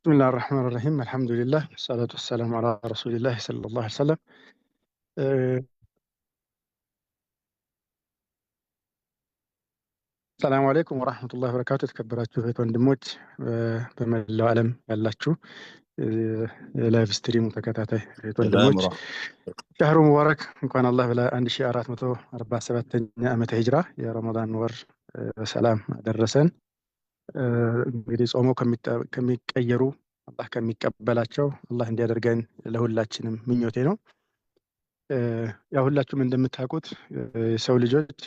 بسم الله الرحمن الرحيم الحمد لله والصلاة والسلام على رسول الله صلى الله عليه وسلم السلام عليكم ورحمة الله وبركاته تكبراتችሁ እህት ወንድሞች በመላው ዓለም ያላችሁ የላይቭ ስትሪሙ ተከታታይ እህት ሰላም ወንድሞች ورحمة ሻህሩ ሙባረክ እንኳን አላህ ለ1447 ዓመተ ሂጅራ የረመዳን ወር በሰላም አደረሰን። እንግዲህ ጾመው ከሚቀየሩ አላህ ከሚቀበላቸው አላህ እንዲያደርገን ለሁላችንም ምኞቴ ነው። ያው ሁላችሁም እንደምታውቁት የሰው ልጆች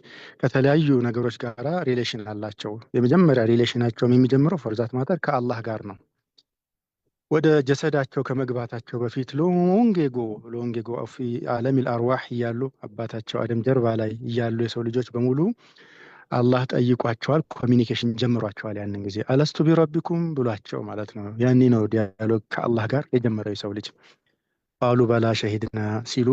ከተለያዩ ነገሮች ጋር ሪሌሽን አላቸው። የመጀመሪያ ሪሌሽናቸውም የሚጀምረው ፎርዛት ማተር ከአላህ ጋር ነው። ወደ ጀሰዳቸው ከመግባታቸው በፊት ሎንጌጎ ፊ ዓለሚል አርዋህ እያሉ አባታቸው አደም ጀርባ ላይ እያሉ የሰው ልጆች በሙሉ አላህ ጠይቋቸዋል፣ ኮሚኒኬሽን ጀምሯቸዋል። ያንን ጊዜ አለስቱ ቢረቢኩም ብሏቸው ማለት ነው። ያኔ ነው ዲያሎግ ከአላህ ጋር የጀመረው የሰው ልጅ። ቃሉ በላ ሸሂድና ሲሉ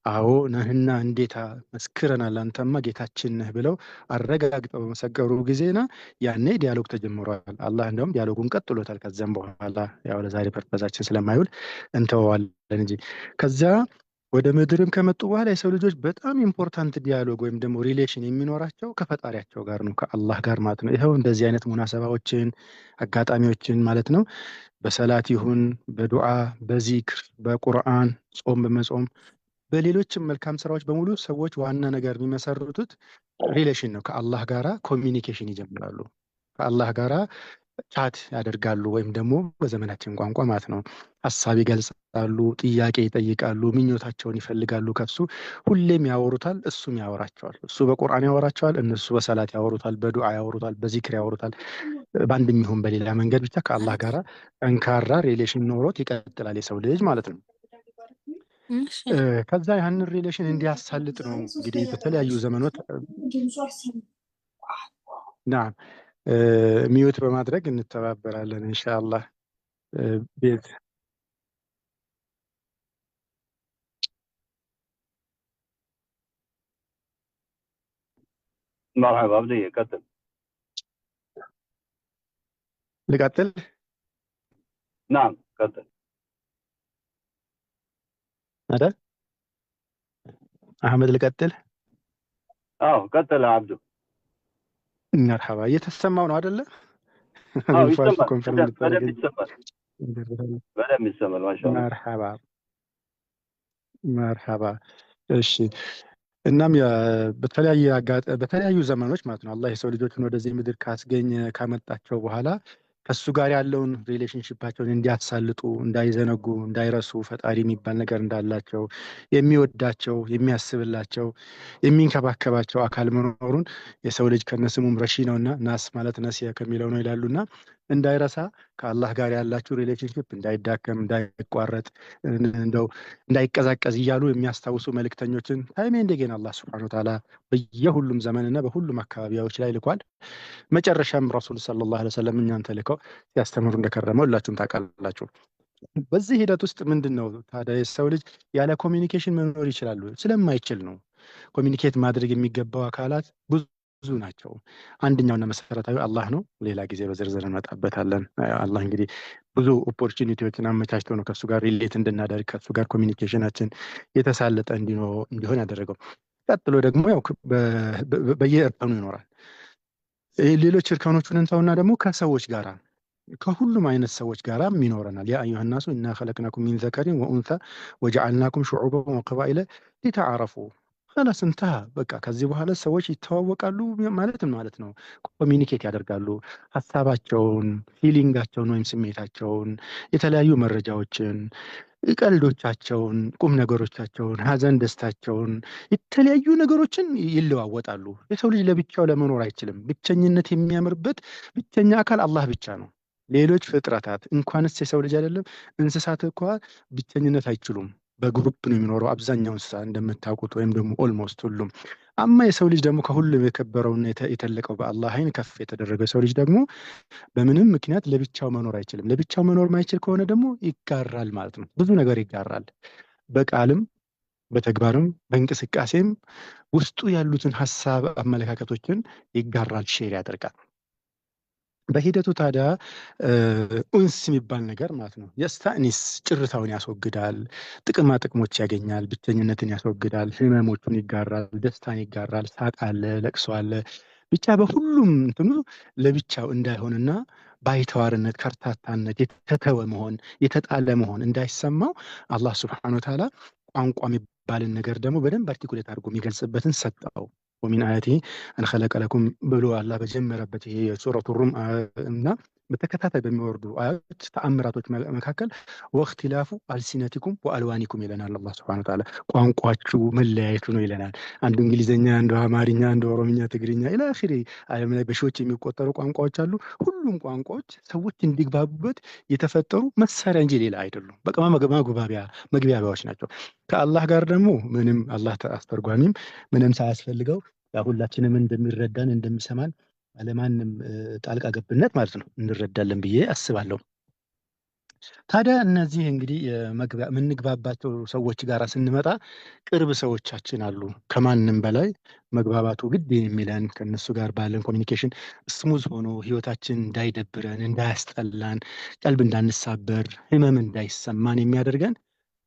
አዎ ነህና እንዴታ መስክረናል፣ አንተማ ጌታችን ነህ ብለው አረጋግጠው በመሰከሩ ጊዜና ያኔ ዲያሎግ ተጀምሯል። አላህ እንደውም ዲያሎጉን ቀጥሎታል። ከዛም በኋላ ያው ለዛሬ ፐርፐዛችን ስለማይውል እንተዋለን እንጂ ከዛ ወደ ምድርም ከመጡ በኋላ የሰው ልጆች በጣም ኢምፖርታንት ዲያሎግ ወይም ደግሞ ሪሌሽን የሚኖራቸው ከፈጣሪያቸው ጋር ነው፣ ከአላህ ጋር ማለት ነው። ይኸው እንደዚህ አይነት ሙናሰባዎችን አጋጣሚዎችን ማለት ነው በሰላት ይሁን በዱዓ በዚክር በቁርአን ጾም በመጾም በሌሎችም መልካም ስራዎች በሙሉ ሰዎች ዋና ነገር የሚመሰርቱት ሪሌሽን ነው። ከአላህ ጋራ ኮሚኒኬሽን ይጀምራሉ። ከአላህ ጋራ ቻት ያደርጋሉ፣ ወይም ደግሞ በዘመናችን ቋንቋ ማለት ነው ሀሳብ ይገልጻሉ፣ ጥያቄ ይጠይቃሉ፣ ምኞታቸውን ይፈልጋሉ። ከሱ ሁሌም ያወሩታል፣ እሱም ያወራቸዋል። እሱ በቁርአን ያወራቸዋል፣ እነሱ በሰላት ያወሩታል፣ በዱዓ ያወሩታል፣ በዚክር ያወሩታል። በአንድም ይሁን በሌላ መንገድ ብቻ ከአላህ ጋራ ጠንካራ ሪሌሽን ኖሮት ይቀጥላል የሰው ልጅ ማለት ነው። ከዛ ያንን ሪሌሽን እንዲያሳልጥ ነው እንግዲህ በተለያዩ ዘመኖች ናም ሚዩት በማድረግ እንተባበራለን ኢንሻአላህ። ቤት مرحبا بدي قتل ልቀጥል? نعم قتل አይደል አህመድ? ልቀጥል? قتل يا عبدو. መርሐባ። እየተሰማው ነው አይደለ? يسمى ኮንፈርም بدأ يسمى ما شاء الله. መርሐባ። እሺ እናም በተለያዩ ዘመኖች ማለት ነው አላህ የሰው ልጆችን ወደዚህ ምድር ካመጣቸው በኋላ ከሱ ጋር ያለውን ሪሌሽንሺፓቸውን እንዲያሳልጡ፣ እንዳይዘነጉ፣ እንዳይረሱ ፈጣሪ የሚባል ነገር እንዳላቸው፣ የሚወዳቸው፣ የሚያስብላቸው፣ የሚንከባከባቸው አካል መኖሩን የሰው ልጅ ከነስሙም ረሺ ነውና ናስ ማለት ነሲያ ከሚለው ነው ይላሉና እንዳይረሳ ከአላህ ጋር ያላችሁ ሪሌሽንሺፕ እንዳይዳከም፣ እንዳይቋረጥ፣ እንደው እንዳይቀዛቀዝ እያሉ የሚያስታውሱ መልእክተኞችን ታይም ኤንድ አጌን አላህ ሱብሓነሁ ወተዓላ በየሁሉም ዘመንና በሁሉም አካባቢዎች ላይ ልኳል። መጨረሻም ረሱል ሰለላሁ ዐለይሂ ወሰለም እኛን ተልከው ሲያስተምሩ እንደከረመው ሁላችሁም ታውቃላችሁ። በዚህ ሂደት ውስጥ ምንድን ነው ታዲያ የሰው ልጅ ያለ ኮሚኒኬሽን መኖር ይችላሉ? ስለማይችል ነው። ኮሚኒኬት ማድረግ የሚገባው አካላት ብዙ ናቸው። አንደኛውና መሰረታዊ አላህ ነው። ሌላ ጊዜ በዝርዝር እንመጣበታለን። አላህ እንግዲህ ብዙ ኦፖርቹኒቲዎችን አመቻችቶ ነው ከሱ ጋር ሪሌት እንድናደርግ ከሱ ጋር ኮሚኒኬሽናችን የተሳለጠ እንዲሆን ያደረገው። ቀጥሎ ደግሞ ያው በየእርከኑ ይኖራል። ሌሎች እርከኖቹን እንተውና ደግሞ ከሰዎች ጋራ ከሁሉም አይነት ሰዎች ጋር ይኖረናል። ያ አዩሃ ናሱ ኢና ኸለቅናኩም ሚን ዘከሪን ወኡንሳ ወጀዐልናኩም ሹዑበን ወቀባኢለ ሊተዓረፉ خلاص እንተሃ። በቃ ከዚህ በኋላ ሰዎች ይተዋወቃሉ ማለት ነው። ኮሚኒኬት ያደርጋሉ። ሀሳባቸውን፣ ፊሊንጋቸውን ወይም ስሜታቸውን፣ የተለያዩ መረጃዎችን፣ ቀልዶቻቸውን፣ ቁም ነገሮቻቸውን፣ ሀዘን ደስታቸውን፣ የተለያዩ ነገሮችን ይለዋወጣሉ። የሰው ልጅ ለብቻው ለመኖር አይችልም። ብቸኝነት የሚያምርበት ብቸኛ አካል አላህ ብቻ ነው። ሌሎች ፍጥረታት እንኳንስ የሰው ልጅ አይደለም እንስሳት እንኳ ብቸኝነት አይችሉም። በግሩፕ ነው የሚኖረው አብዛኛው እንስሳ እንደምታውቁት፣ ወይም ደግሞ ኦልሞስት ሁሉም። አማ የሰው ልጅ ደግሞ ከሁሉም የከበረውና የተለቀው በአላህ አይን ከፍ የተደረገው የሰው ልጅ ደግሞ በምንም ምክንያት ለብቻው መኖር አይችልም። ለብቻው መኖር ማይችል ከሆነ ደግሞ ይጋራል ማለት ነው። ብዙ ነገር ይጋራል። በቃልም በተግባርም በእንቅስቃሴም ውስጡ ያሉትን ሀሳብ አመለካከቶችን ይጋራል፣ ሼር ያደርጋል። በሂደቱ ታዲያ ኡንስ የሚባል ነገር ማለት ነው የስታኒስ ጭርታውን ያስወግዳል፣ ጥቅማ ጥቅሞች ያገኛል፣ ብቸኝነትን ያስወግዳል፣ ህመሞቹን ይጋራል፣ ደስታን ይጋራል፣ ሳቅ አለ፣ ለቅሶ አለ። ብቻ በሁሉም እንትኑ ለብቻው እንዳይሆንና ባይተዋርነት፣ ከርታታነት፣ የተተወ መሆን፣ የተጣለ መሆን እንዳይሰማው አላህ ስብሐነ ወተዓላ ቋንቋ የሚባልን ነገር ደግሞ በደንብ አርቲኩሌት አድርጎ የሚገልጽበትን ሰጠው። ወሚን አያቲ አንኸለቀ ለኩም ብሎ አላህ በጀመረበት ይሄ የሱረቱ ሩም እና በተከታታይ በሚወርዱ አያቶች ተአምራቶች መካከል ወእክትላፉ አልሲነቲኩም ወአልዋኒኩም ይለናል አላህ ሱብሓነሁ ወተዓላ። ቋንቋችሁ መለያየቱ ነው ይለናል። አንዱ እንግሊዝኛ፣ አንዱ አማርኛ፣ አንዱ ኦሮምኛ፣ ትግርኛ ኢላ አኺሪ ዓለም ላይ በሺዎች የሚቆጠሩ ቋንቋዎች አሉ። ሁሉም ቋንቋዎች ሰዎች እንዲግባቡበት የተፈጠሩ መሳሪያ እንጂ ሌላ አይደሉም። በቃ መግባቢያዎች ናቸው። ከአላህ ጋር ደግሞ ምንም አላህ አስተርጓሚም ምንም ሳያስፈልገው ያ ሁላችንም እንደሚረዳን እንደሚሰማን አለማንም ጣልቃ ገብነት ማለት ነው እንረዳለን ብዬ አስባለሁ። ታዲያ እነዚህ እንግዲህ የምንግባባቸው ሰዎች ጋር ስንመጣ ቅርብ ሰዎቻችን አሉ። ከማንም በላይ መግባባቱ ግድ የሚለን ከነሱ ጋር ባለን ኮሚኒኬሽን ስሙዝ ሆኖ ህይወታችን እንዳይደብረን፣ እንዳያስጠላን፣ ቀልብ እንዳንሳበር፣ ህመም እንዳይሰማን የሚያደርገን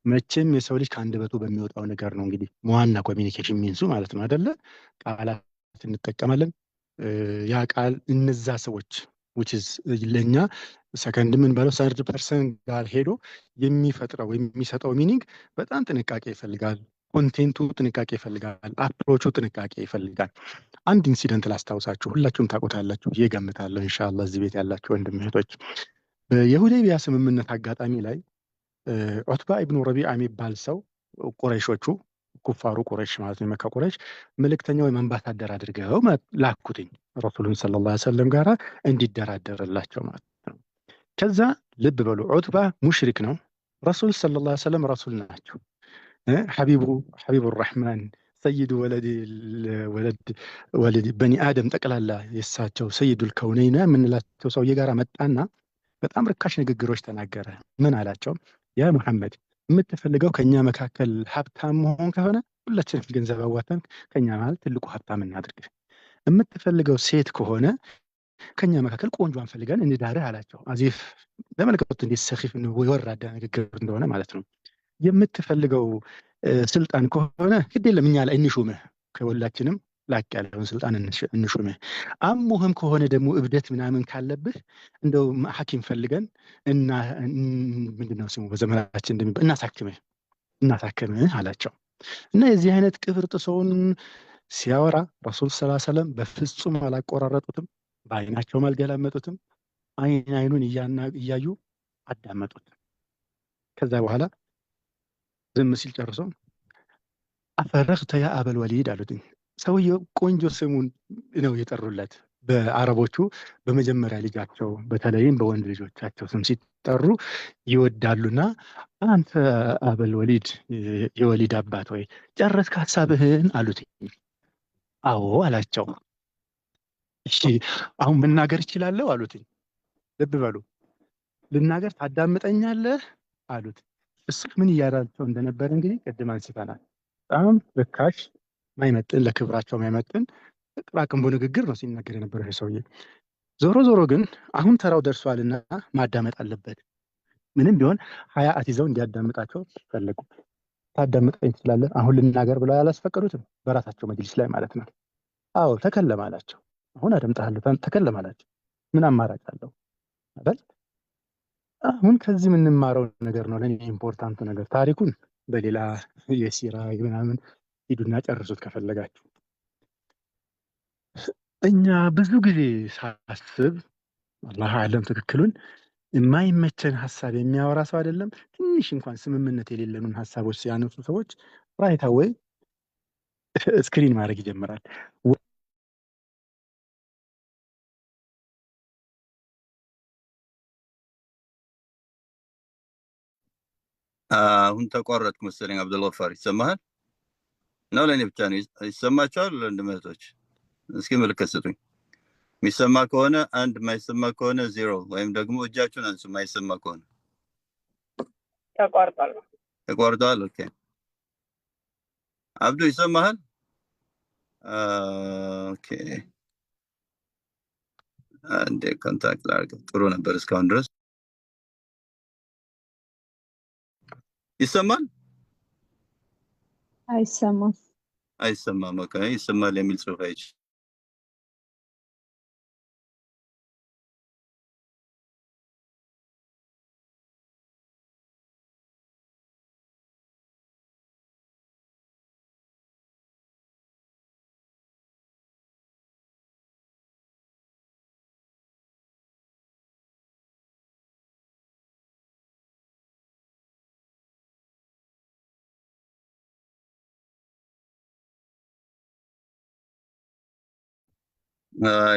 መቼም የሰው ልጅ ከአንደበቱ በሚወጣው ነገር ነው። እንግዲህ ዋና ኮሚኒኬሽን ሚንሱ ማለት ነው አይደለ? ቃላት እንጠቀማለን። ያ ቃል እነዛ ሰዎች ለእኛ ሰከንድ ምን በለው ሰርድ ፐርሰን ጋር ሄዶ የሚፈጥረው የሚሰጠው ሚኒንግ በጣም ጥንቃቄ ይፈልጋል። ኮንቴንቱ ጥንቃቄ ይፈልጋል። አፕሮቹ ጥንቃቄ ይፈልጋል። አንድ ኢንሲደንት ላስታውሳችሁ፣ ሁላችሁም ታውቁታላችሁ ብዬ እገምታለሁ። ኢንሻአላህ እዚህ ቤት ያላችሁ ወንድም እህቶች፣ በየሁዴቢያ ስምምነት አጋጣሚ ላይ ዑትባ ኢብኑ ረቢዓ የሚባል ሰው ቁረይሾቹ ኩፋሩ ቁረይሽ ማለት ነው የመካ ቁረይሽ መልእክተኛ ወይም አምባሳደር አድርገው ላኩትኝ ረሱሉን ሰለላሁ ዐለይሂ ወሰለም ጋራ እንዲደራደርላቸው ማለት ነው። ከዛ ልብ በሉ ዑትባ ሙሽሪክ ነው። ረሱል ሰለላሁ ዐለይሂ ወሰለም ረሱል ናቸው። ሐቢቡ ረሕማን ሰይዱ ወለድ በኒ አደም ጠቅላላ የሳቸው ሰይዱል ከውነይና የምንላቸው ሰውዬ ጋር መጣና በጣም ርካሽ ንግግሮች ተናገረ። ምን አላቸው? ያ ሙሐመድ የምትፈልገው ከኛ መካከል ሀብታም መሆን ከሆነ ሁላችንም ገንዘብ አዋተን ከኛ ማለት ትልቁ ሀብታም እናድርግ። የምትፈልገው ሴት ከሆነ ከኛ መካከል ቆንጆን ፈልገን እንዳርህ አላቸው። አዚፍ ለመልከቱ እንዴት ሰኺፍ ወራዳ ንግግር እንደሆነ ማለት ነው። የምትፈልገው ስልጣን ከሆነ ግድ የለም እኛ ላይ እንሹምህ፣ ከሁላችንም ላቅ ያለውን ስልጣን እንሹምህ። አሞህም ከሆነ ደግሞ እብደት ምናምን ካለብህ እንደው ሐኪም ፈልገን እና ምንድነው ስሙ በዘመናችን እንደሚባል እናሳክምህ አላቸው። እና የዚህ አይነት ቅብርጥሶውን ሲያወራ ረሱል ሰለላሁ ዐለይሂ ወሰለም በፍጹም አላቆራረጡትም፣ በአይናቸውም አልገላመጡትም። አይኑን እያዩ አዳመጡት። ከዛ በኋላ ዝም ሲል ጨርሶ አፈረኽተ ያ አበል ወሊድ አሉትኝ። ሰውየው ቆንጆ ስሙን ነው የጠሩለት። በአረቦቹ በመጀመሪያ ልጃቸው በተለይም በወንድ ልጆቻቸው ስም ሲጠሩ ይወዳሉና አንተ አበል ወሊድ የወሊድ አባት ወይ ጨረስክ ሀሳብህን አሉት። አዎ አላቸው። እሺ አሁን መናገር እችላለሁ አሉት። ልብ በሉ ልናገር ታዳምጠኛለህ አሉት። እሱ ምን እያላቸው እንደነበረ እንግዲህ ቅድም አንስተናል። በጣም ርካሽ ማይመጥን ለክብራቸው ማይመጥን ጥራቅምቦ ንግግር ነው ሲናገር የነበረው ይሄ ሰውዬ። ዞሮ ዞሮ ግን አሁን ተራው ደርሷልና ማዳመጥ አለበት። ምንም ቢሆን ሀያት ይዘው እንዲያዳምጣቸው ፈለጉ። ታዳምጠኝ ትችላለህ አሁን ልናገር ብለው ያላስፈቀዱትም በራሳቸው መጅሊስ ላይ ማለት ነው። አዎ ተከለም አላቸው። አሁን አደምጣለሁ ተከለም አላቸው። ምን አማራጭ አለው አይደል? አሁን ከዚህ የምንማረው ነገር ነው ለኔ ኢምፖርታንቱ ነገር። ታሪኩን በሌላ የሲራ ምናምን ሂዱና ጨርሱት ከፈለጋችሁ። እኛ ብዙ ጊዜ ሳስብ አላህ አለም ትክክሉን የማይመቸን ሀሳብ የሚያወራ ሰው አይደለም። ትንሽ እንኳን ስምምነት የሌለንን ሀሳቦች ሲያነሱ ሰዎች ራይት አዌይ ስክሪን ማድረግ ይጀምራል። አሁን ተቋረጥኩ መሰለኝ። አብዱልገፋር ይሰማሃል ነው? ለእኔ ብቻ ነው ይሰማችኋል? እንደመቶች እስኪ ምልክት ስጡኝ። የሚሰማ ከሆነ አንድ፣ የማይሰማ ከሆነ ዜሮ፣ ወይም ደግሞ እጃችሁን አንሱ የማይሰማ ከሆነ። ተቋርጧል። ኦኬ አብዱ ይሰማሃል? ኦኬ አንዴ ኮንታክት ላድርግ። ጥሩ ነበር እስካሁን ድረስ። ይሰማል? አይሰማም። አይሰማም። ኦኬ፣ ይሰማል የሚል ጽሑፍ አይቼ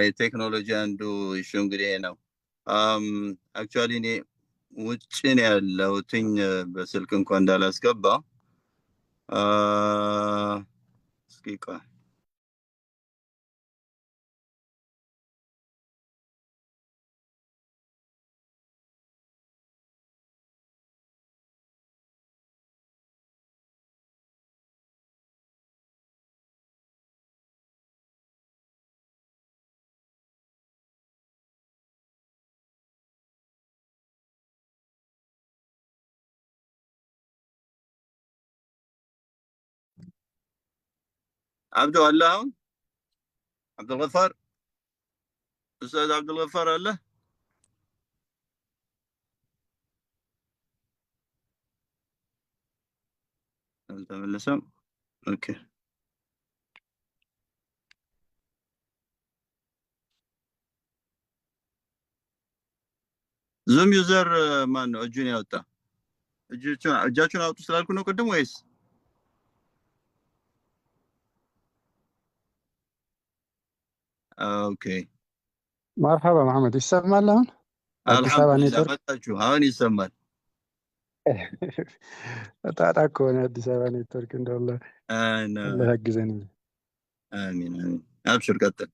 የቴክኖሎጂ አንዱ ኢሹ እንግዲህ ነው። አክቹዋሊ እኔ ውጭ ነው ያለሁትኝ በስልክ እንኳን እንዳላስገባ። እስኪ ቆይ عبدو الله هون عبد الغفار استاذ عبد الغفار الله تملسم اوكي ዙም ዩዘር ማን ነው እጁን ያወጣ? እጃችሁን አውጡ ስላልኩ ነው ቅድም ወይስ? ኦኬ መርሐባ መሐመድ ይሰማል አሁን? አዲስ አበባ ኔትወርክ መጣችሁ? አሁን ይሰማል። ጣጣ ከሆነ አዲስ አበባ ኔትወርክ እንደውላ አላህ ያግዘን። አሚን አሚን። አብሽር ቀጥል።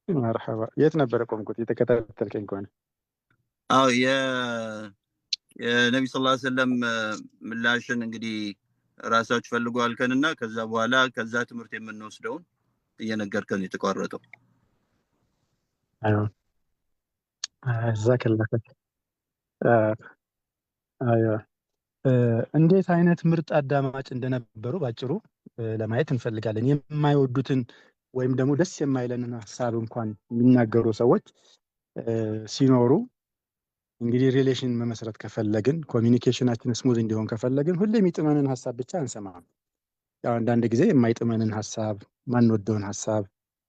መርሐባ። የት ነበር ቆምኩት? የተከታተልከኝ ከሆነ አዎ የነቢ ሰለላሁ ዐለይሂ ወሰለም ምላሽን እንግዲህ ራሳችሁ ፈልጉ አልከንና ከዛ በኋላ ከዛ ትምህርት የምንወስደውን እየነገርከን የተቋረጠው። አይዋ ዛከላህ አይዋ እንዴት አይነት ምርጥ አዳማጭ እንደነበሩ ባጭሩ ለማየት እንፈልጋለን። የማይወዱትን ወይም ደግሞ ደስ የማይለንን ሀሳብ እንኳን የሚናገሩ ሰዎች ሲኖሩ እንግዲህ ሪሌሽን መመስረት ከፈለግን ኮሚኒኬሽናችን ስሙዝ እንዲሆን ከፈለግን ሁሌ የሚጥመንን ሀሳብ ብቻ አንሰማም። ያው አንዳንድ ጊዜ የማይጥመንን ሀሳብ ማንወደውን ሀሳብ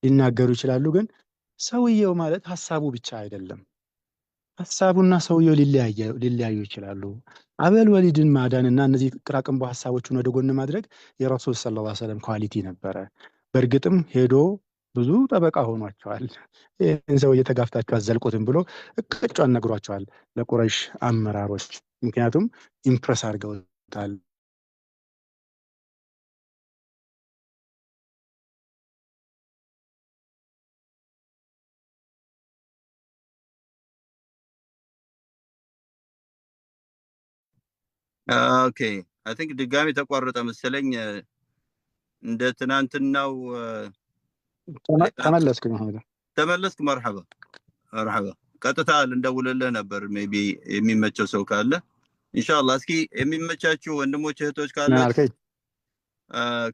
ሊናገሩ ይችላሉ። ግን ሰውየው ማለት ሀሳቡ ብቻ አይደለም። ሀሳቡና ሰውየው ሊለያዩ ይችላሉ። አበል ወሊድን ማዳንና እነዚህ ቅራቅንቦ ሀሳቦችን ወደ ጎን ማድረግ የረሱል ሰለላሁ ዐለይሂ ወሰለም ኳሊቲ ነበረ። በእርግጥም ሄዶ ብዙ ጠበቃ ሆኗቸዋል። ይህን ሰው እየተጋፍታችሁ አዘልቁትም ብሎ እቅጯን ነግሯቸዋል ለቁረይሽ አመራሮች። ምክንያቱም ኢምፕረስ አድርገውታል። ኦኬ አይ ቲንክ ድጋሚ ተቋረጠ መሰለኝ። እንደ ትናንትናው ተመለስኩኝ። ተመለስክ? መርሐባ መርሐባ። ቀጥታ እንደውልልህ ነበር ሜቢ የሚመቸው ሰው ካለ ኢንሻአላህ። እስኪ የሚመቻችሁ ወንድሞች እህቶች ካላችሁ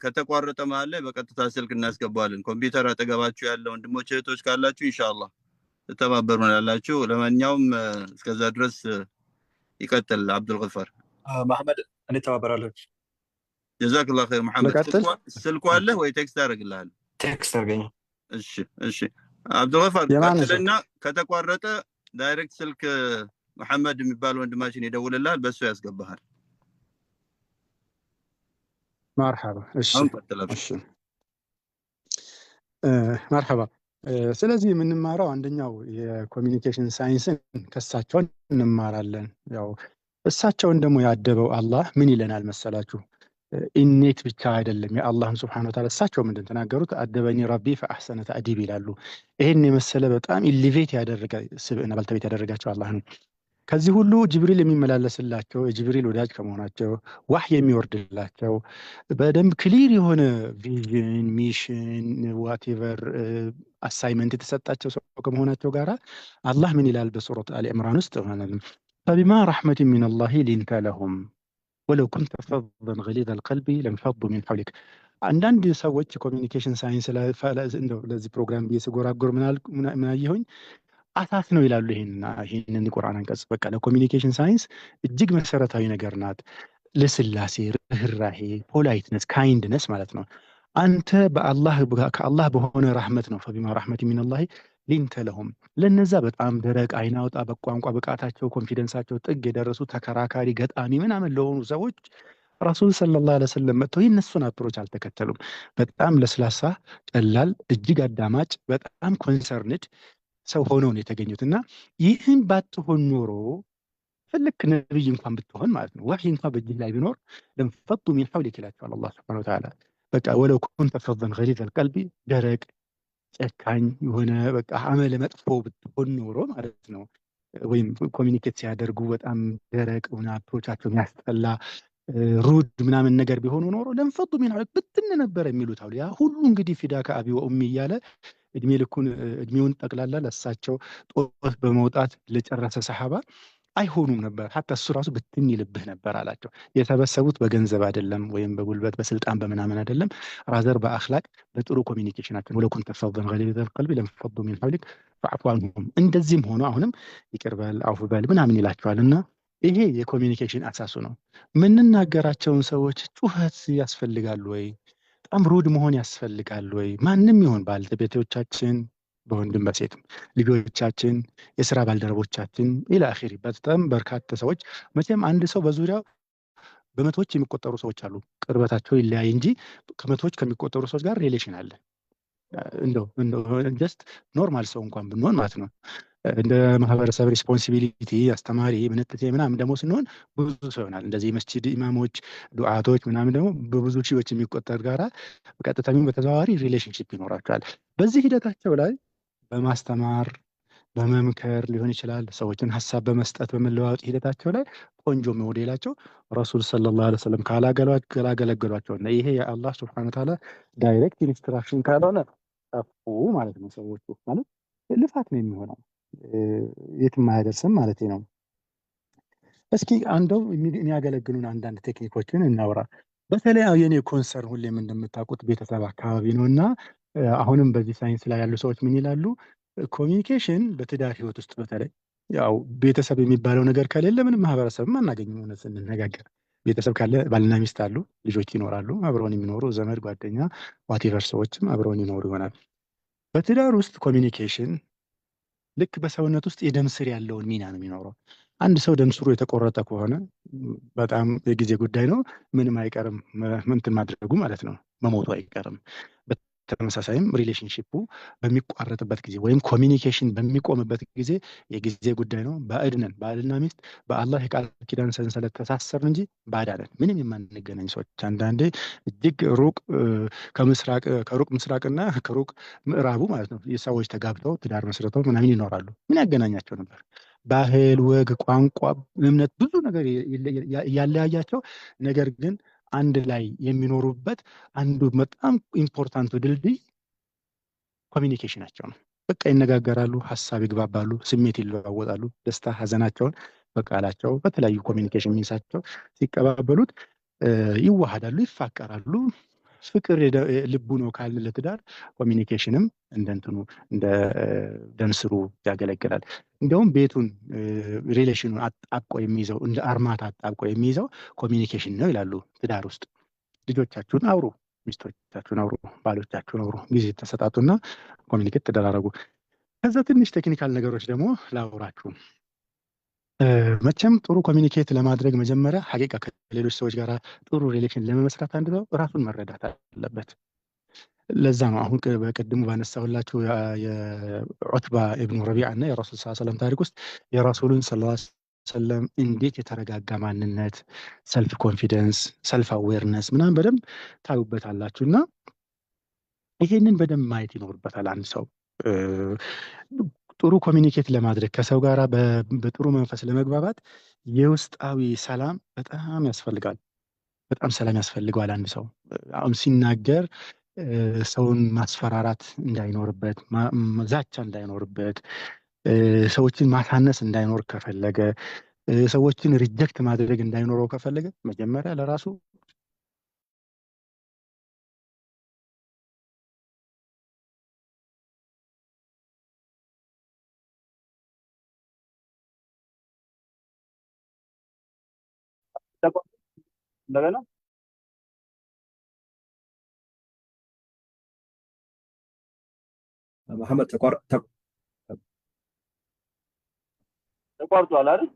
ከተቋረጠ መሀል ላይ በቀጥታ ስልክ እናስገባለን። ኮምፒውተር አጠገባችሁ ያለ ወንድሞች እህቶች ካላችሁ ኢንሻአላህ ተተባበሩናላችሁ። ለማንኛውም እስከዛ ድረስ ይቀጥል አብዱል ገፋር። መሐመድ እኔ ተባበራለሁ። ጀዛከላሁ ኸይር መሐመድ። ስልኩ አለ ወይ ቴክስት አደርግልሃለሁ? ቴክስት አድርገኝ። እሺ እሺ አብዱል ገፋር ቀጥልና ከተቋረጠ ዳይሬክት ስልክ መሐመድ የሚባል ወንድማችን ይደውልልሃል፣ በሱ ያስገባሃል። መርሐባ። እሺ እሺ መርሐባ። ስለዚህ የምንማረው አንደኛው የኮሚኒኬሽን ሳይንስን ከእሳቸው እንማራለን። ያው እሳቸውን ደግሞ ያደበው አላህ ምን ይለናል መሰላችሁ? ኢኔት ብቻ አይደለም የአላህን ስብሐነ ወተዓላ እሳቸው ምንድን ተናገሩት? አደበኒ ረቢ ፈአሕሰነ ተእዲብ ይላሉ። ይሄን የመሰለ በጣም ኢሊቬት ያደረገ ስብዕና ባልተቤት ያደረጋቸው አላህ ነው። ከዚህ ሁሉ ጅብሪል የሚመላለስላቸው የጅብሪል ወዳጅ ከመሆናቸው ዋህይ የሚወርድላቸው በደንብ ክሊር የሆነ ቪዥን ሚሽን ዋቴቨር አሳይመንት የተሰጣቸው ሰው ከመሆናቸው ጋር አላህ ምን ይላል በሱረት አሊ ዕምራን ውስጥ ፈቢማ ረሕመትን ሚን አላህ ሊንተ ለሁም ወለው ኩንተ ፈዘን ገሊዘ ልቀልቢ ለንፈዱ ሚን ሐውሊክ። አንዳንድ ሰዎች ኮሚኒኬሽን ሳይንስ ለዚህ ፕሮግራም ብዬ ስጎራጎር ምን አየሁኝ አሳት ነው ይላሉ። ይህንን ቁርአን አንቀጽ በቃ ለኮሚኒኬሽን ሳይንስ እጅግ መሰረታዊ ነገር ናት። ለስላሴ፣ ርህራሄ፣ ፖላይትነስ፣ ካይንድነስ ማለት ነው። አንተ ከአላህ በሆነ ራህመት ነው ፈቢማ ረሕመት ሚነላሂ ሊንተ ለሁም ለነዛ በጣም ደረቅ አይን አውጣ በቋንቋ ብቃታቸው ኮንፊደንሳቸው ጥግ የደረሱ ተከራካሪ ገጣሚ ምናምን ለሆኑ ሰዎች ረሱል ሰለላሁ ዐለይሂ ወሰለም መጥተው የእነሱን አፕሮች አልተከተሉም። በጣም ለስላሳ፣ ቀላል፣ እጅግ አዳማጭ፣ በጣም ኮንሰርንድ ሰው ሆነው ነው የተገኙት። እና ይህን ባትሆን ኖሮ ፍልክ ነብይ እንኳን ብትሆን ማለት ነው ወህይ እንኳን በእጅህ ላይ ቢኖር ለንፈዱ ሚን ሐውሊክ ይላቸዋል አላህ ሱብሓነሁ ወተዓላ። በቃ ወለው ኩንተ ፈዘን ገሊዘ ልቀልቢ ደረቅ ጨካኝ የሆነ በቃ አመለ መጥፎ ብትሆን ኖሮ ማለት ነው ወይም ኮሚኒኬት ሲያደርጉ በጣም ደረቅ ሆነ አፕሮቻቸው የሚያስጠላ ሩድ ምናምን ነገር ቢሆኑ ኖሮ ለንፈዱ ሚን ሐውሊክ ብትን ነበር የሚሉት አሉ። ያ ሁሉ እንግዲህ ፊዳ ከአቢ ወኡሚ እያለ እድሜውን ጠቅላላ ለእሳቸው ጦር በመውጣት ለጨረሰ ሰሓባ አይሆኑም ነበር። ሀታ እሱ ራሱ ብትን ይልብህ ነበር አላቸው። የሰበሰቡት በገንዘብ አይደለም ወይም በጉልበት በስልጣን በምናምን አይደለም፣ ራዘር በአኽላቅ በጥሩ ኮሚኒኬሽናቸው ወለው ኩንተ ፈዘን ገሊዘ ልቀልቢ ለንፈዱ ሚን ሐውሊክ ፈዕፉ ዐንሁም። እንደዚህም ሆኖ አሁንም ይቅር በል አውፍ በል ምናምን ይላቸዋል። እና ይሄ የኮሚኒኬሽን አሳሱ ነው። የምንናገራቸውን ሰዎች ጩኸት ያስፈልጋሉ ወይ? በጣም ሩድ መሆን ያስፈልጋል ወይ? ማንም ይሆን ባለቤቶቻችን፣ በወንድም በሴትም ልጆቻችን፣ የስራ ባልደረቦቻችን ኢላ አኺሪ በጣም በርካታ ሰዎች መቼም አንድ ሰው በዙሪያው በመቶዎች የሚቆጠሩ ሰዎች አሉ። ቅርበታቸው ይለያይ እንጂ ከመቶዎች ከሚቆጠሩ ሰዎች ጋር ሪሌሽን አለ። እንደው ጀስት ኖርማል ሰው እንኳን ብንሆን ማለት ነው እንደ ማህበረሰብ ሪስፖንሲቢሊቲ አስተማሪ ምንትቴ ምናምን ደግሞ ስንሆን ብዙ ሰው ይሆናል። እንደዚህ መስጂድ ኢማሞች ዱዓቶች ምናምን ደግሞ በብዙ ሺዎች የሚቆጠር ጋራ በቀጥታም በተዘዋዋሪ ሪሌሽንሽፕ ይኖራቸዋል። በዚህ ሂደታቸው ላይ በማስተማር በመምከር ሊሆን ይችላል፣ ሰዎችን ሀሳብ በመስጠት በመለዋወጥ ሂደታቸው ላይ ቆንጆ ሞዴላቸው ረሱል ሰለላሁ ዐለይሂ ወሰለም ካላገለገሏቸውና ይሄ የአላህ ሱብሓነሁ ወተዓላ ዳይሬክት ኢንስትራክሽን ካልሆነ ጠፉ ማለት ነው። ሰዎቹ ማለት ልፋት ነው የሚሆነው፣ የትም አያደርስም ማለት ነው። እስኪ አንደው የሚያገለግሉን አንዳንድ ቴክኒኮችን እናውራ። በተለይ የኔ ኮንሰርን ሁሌም እንደምታውቁት ቤተሰብ አካባቢ ነው እና አሁንም በዚህ ሳይንስ ላይ ያሉ ሰዎች ምን ይላሉ? ኮሚኒኬሽን በትዳር ህይወት ውስጥ በተለይ ያው ቤተሰብ የሚባለው ነገር ከሌለ ምንም ማህበረሰብም አናገኝም። ሆነ ስንነጋገር ቤተሰብ ካለ ባልና ሚስት አሉ፣ ልጆች ይኖራሉ፣ አብረውን የሚኖሩ ዘመድ ጓደኛ ዋቴቨር ሰዎችም አብረውን ይኖሩ ይሆናል። በትዳር ውስጥ ኮሚኒኬሽን ልክ በሰውነት ውስጥ የደም ስር ያለውን ሚና ነው የሚኖረው። አንድ ሰው ደም ስሩ የተቆረጠ ከሆነ በጣም የጊዜ ጉዳይ ነው፣ ምንም አይቀርም እንትን ማድረጉ ማለት ነው፣ መሞቱ አይቀርም። በተመሳሳይም ሪሌሽንሺፑ በሚቋረጥበት ጊዜ ወይም ኮሚኒኬሽን በሚቆምበት ጊዜ የጊዜ ጉዳይ ነው። ባዕድነን ባልና ሚስት በአላህ የቃል ኪዳን ሰንሰለት ተሳሰርን እንጂ ባዕድ ነን፣ ምንም የማንገናኝ ሰዎች። አንዳንዴ እጅግ ከሩቅ ምስራቅና ከሩቅ ምዕራቡ ማለት ነው የሰዎች ተጋብተው ትዳር መስርተው ምናምን ይኖራሉ። ምን ያገናኛቸው ነበር? ባህል፣ ወግ፣ ቋንቋ፣ እምነት ብዙ ነገር ያለያያቸው ነገር ግን አንድ ላይ የሚኖሩበት አንዱ በጣም ኢምፖርታንቱ ድልድይ ኮሚኒኬሽናቸው ነው። በቃ ይነጋገራሉ፣ ሀሳብ ይግባባሉ፣ ስሜት ይለዋወጣሉ፣ ደስታ ሀዘናቸውን በቃላቸው በተለያዩ ኮሚኒኬሽን ሚንሳቸው ሲቀባበሉት ይዋሃዳሉ፣ ይፋቀራሉ። ፍቅር ልቡ ነው ካልን ለትዳር ኮሚኒኬሽንም እንደንትኑ እንደ ደምስሩ ያገለግላል። እንዲያውም ቤቱን ሪሌሽኑን አጣብቆ የሚይዘው እንደ አርማታ አጣብቆ የሚይዘው ኮሚኒኬሽን ነው ይላሉ። ትዳር ውስጥ ልጆቻችሁን አውሩ፣ ሚስቶቻችሁን አውሩ፣ ባሎቻችሁን አውሩ፣ ጊዜ ተሰጣጡና ኮሚኒኬት ተደራረጉ። ከዛ ትንሽ ቴክኒካል ነገሮች ደግሞ ላውራችሁ። መቼም ጥሩ ኮሚኒኬት ለማድረግ መጀመሪያ ሐቂቃ ከሌሎች ሰዎች ጋር ጥሩ ሪሌሽን ለመመስረት አንድ ሰው ራሱን መረዳት አለበት። ለዛ ነው አሁን በቅድሙ ባነሳሁላችሁ የዑትባ ኢብኑ ረቢዓ እና የረሱል ሰለላሁ ዐለይሂ ወሰለም ታሪክ ውስጥ የረሱሉን ሰለላሁ ዐለይሂ ወሰለም እንዴት የተረጋጋ ማንነት፣ ሰልፍ ኮንፊደንስ፣ ሰልፍ አዌርነስ ምናምን በደንብ ታዩበታላችሁ እና ይሄንን በደንብ ማየት ይኖርበታል አንድ ሰው። ጥሩ ኮሚኒኬት ለማድረግ ከሰው ጋር በጥሩ መንፈስ ለመግባባት የውስጣዊ ሰላም በጣም ያስፈልጋል። በጣም ሰላም ያስፈልገዋል። አንድ ሰው አሁን ሲናገር ሰውን ማስፈራራት እንዳይኖርበት፣ ዛቻ እንዳይኖርበት፣ ሰዎችን ማሳነስ እንዳይኖር ከፈለገ፣ ሰዎችን ሪጀክት ማድረግ እንዳይኖረው ከፈለገ መጀመሪያ ለራሱ እንደገና محمد ተቋርጧል አይደል?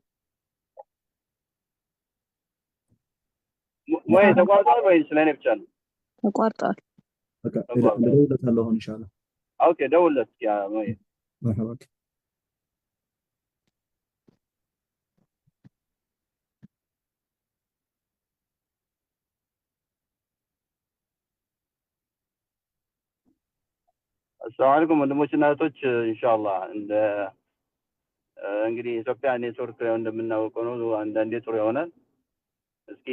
ወይ ተቋርጧል ወይ ስለኔ ብቻ ነው? ተቋርጧል። እደውልለታለሁ አሁን ኢንሻአላህ። ኦኬ ደውልለት ያ ወይ مرحبا. አሰላሙ አለይኩም ወንድሞችና እህቶች ኢንሻአላህ እንግዲህ ኢትዮጵያ ኔትወርክ እንደምናውቀው ነው አንዳንዴ ጥሩ ይሆናል። እስኪ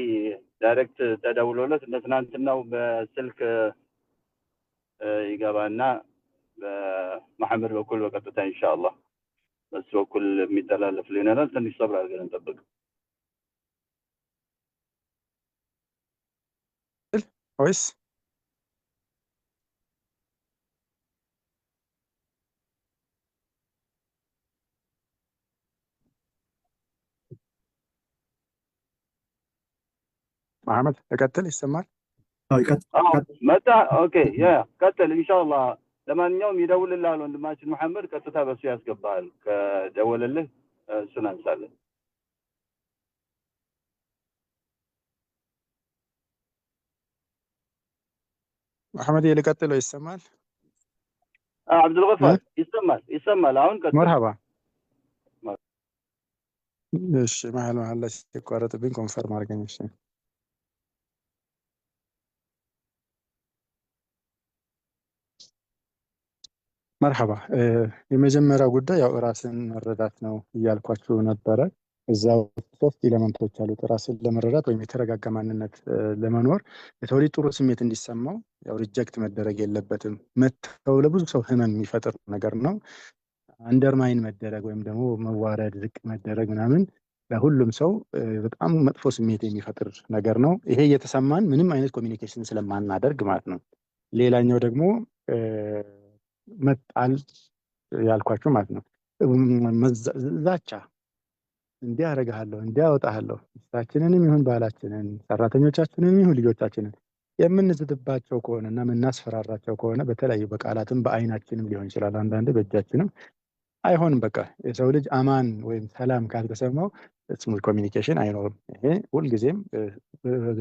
ዳይሬክት ተደውሎለት እንደ ትናንትናው በስልክ ይገባና በመሐመድ በኩል በቀጥታ ኢንሻአላህ በሱ በኩል የሚተላለፍ ሊሆናል። ትንሽ ሰብር አድርገን እንጠብቅ ወይስ መሐመድ ተቀጥል ይሰማል? መጣ። ኦኬ ያ ቀጥል ኢንሻአላህ። ለማንኛውም ይደውልልሃል ወንድማችን መሐመድ፣ ቀጥታ በሱ ያስገባሃል። ከደወለልህ እሱን አንሳለን። መሐመድ ልቀጥለው ይሰማል? አብዱልገፋር ይሰማል። አሁን ቀጥል። መርሐባ። እሺ መሀል ላይ ሲቋረጥብኝ ኮንፈርም አድርገኝ። እሺ መርሐባ። የመጀመሪያው ጉዳይ ያው ራስን መረዳት ነው እያልኳችሁ ነበረ። እዛው 3 ኤሌመንቶች አሉት ራስን ለመረዳት ወይም የተረጋጋ ማንነት ለመኖር። የሰው ልጅ ጥሩ ስሜት እንዲሰማው ያው ሪጀክት መደረግ የለበትም። መተው ለብዙ ሰው ህመም የሚፈጥር ነገር ነው። አንደርማይን መደረግ ወይም ደግሞ መዋረድ፣ ዝቅ መደረግ ምናምን ለሁሉም ሰው በጣም መጥፎ ስሜት የሚፈጥር ነገር ነው። ይሄ እየተሰማን ምንም አይነት ኮሚኒኬሽን ስለማናደርግ ማለት ነው። ሌላኛው ደግሞ መጣል ያልኳችሁ ማለት ነው። ዛቻ እንዲህ አደርግሃለሁ፣ እንዲህ አወጣሃለሁ፣ ሚስታችንንም ይሁን ባላችንን፣ ሰራተኞቻችንን ይሁን ልጆቻችንን የምንዝትባቸው ከሆነ እና የምናስፈራራቸው ከሆነ በተለያዩ በቃላትም በአይናችንም ሊሆን ይችላል፣ አንዳንዴ በእጃችንም አይሆንም። በቃ የሰው ልጅ አማን ወይም ሰላም ካልተሰማው ስሙዝ ኮሚኒኬሽን አይኖርም። ይሄ ሁልጊዜም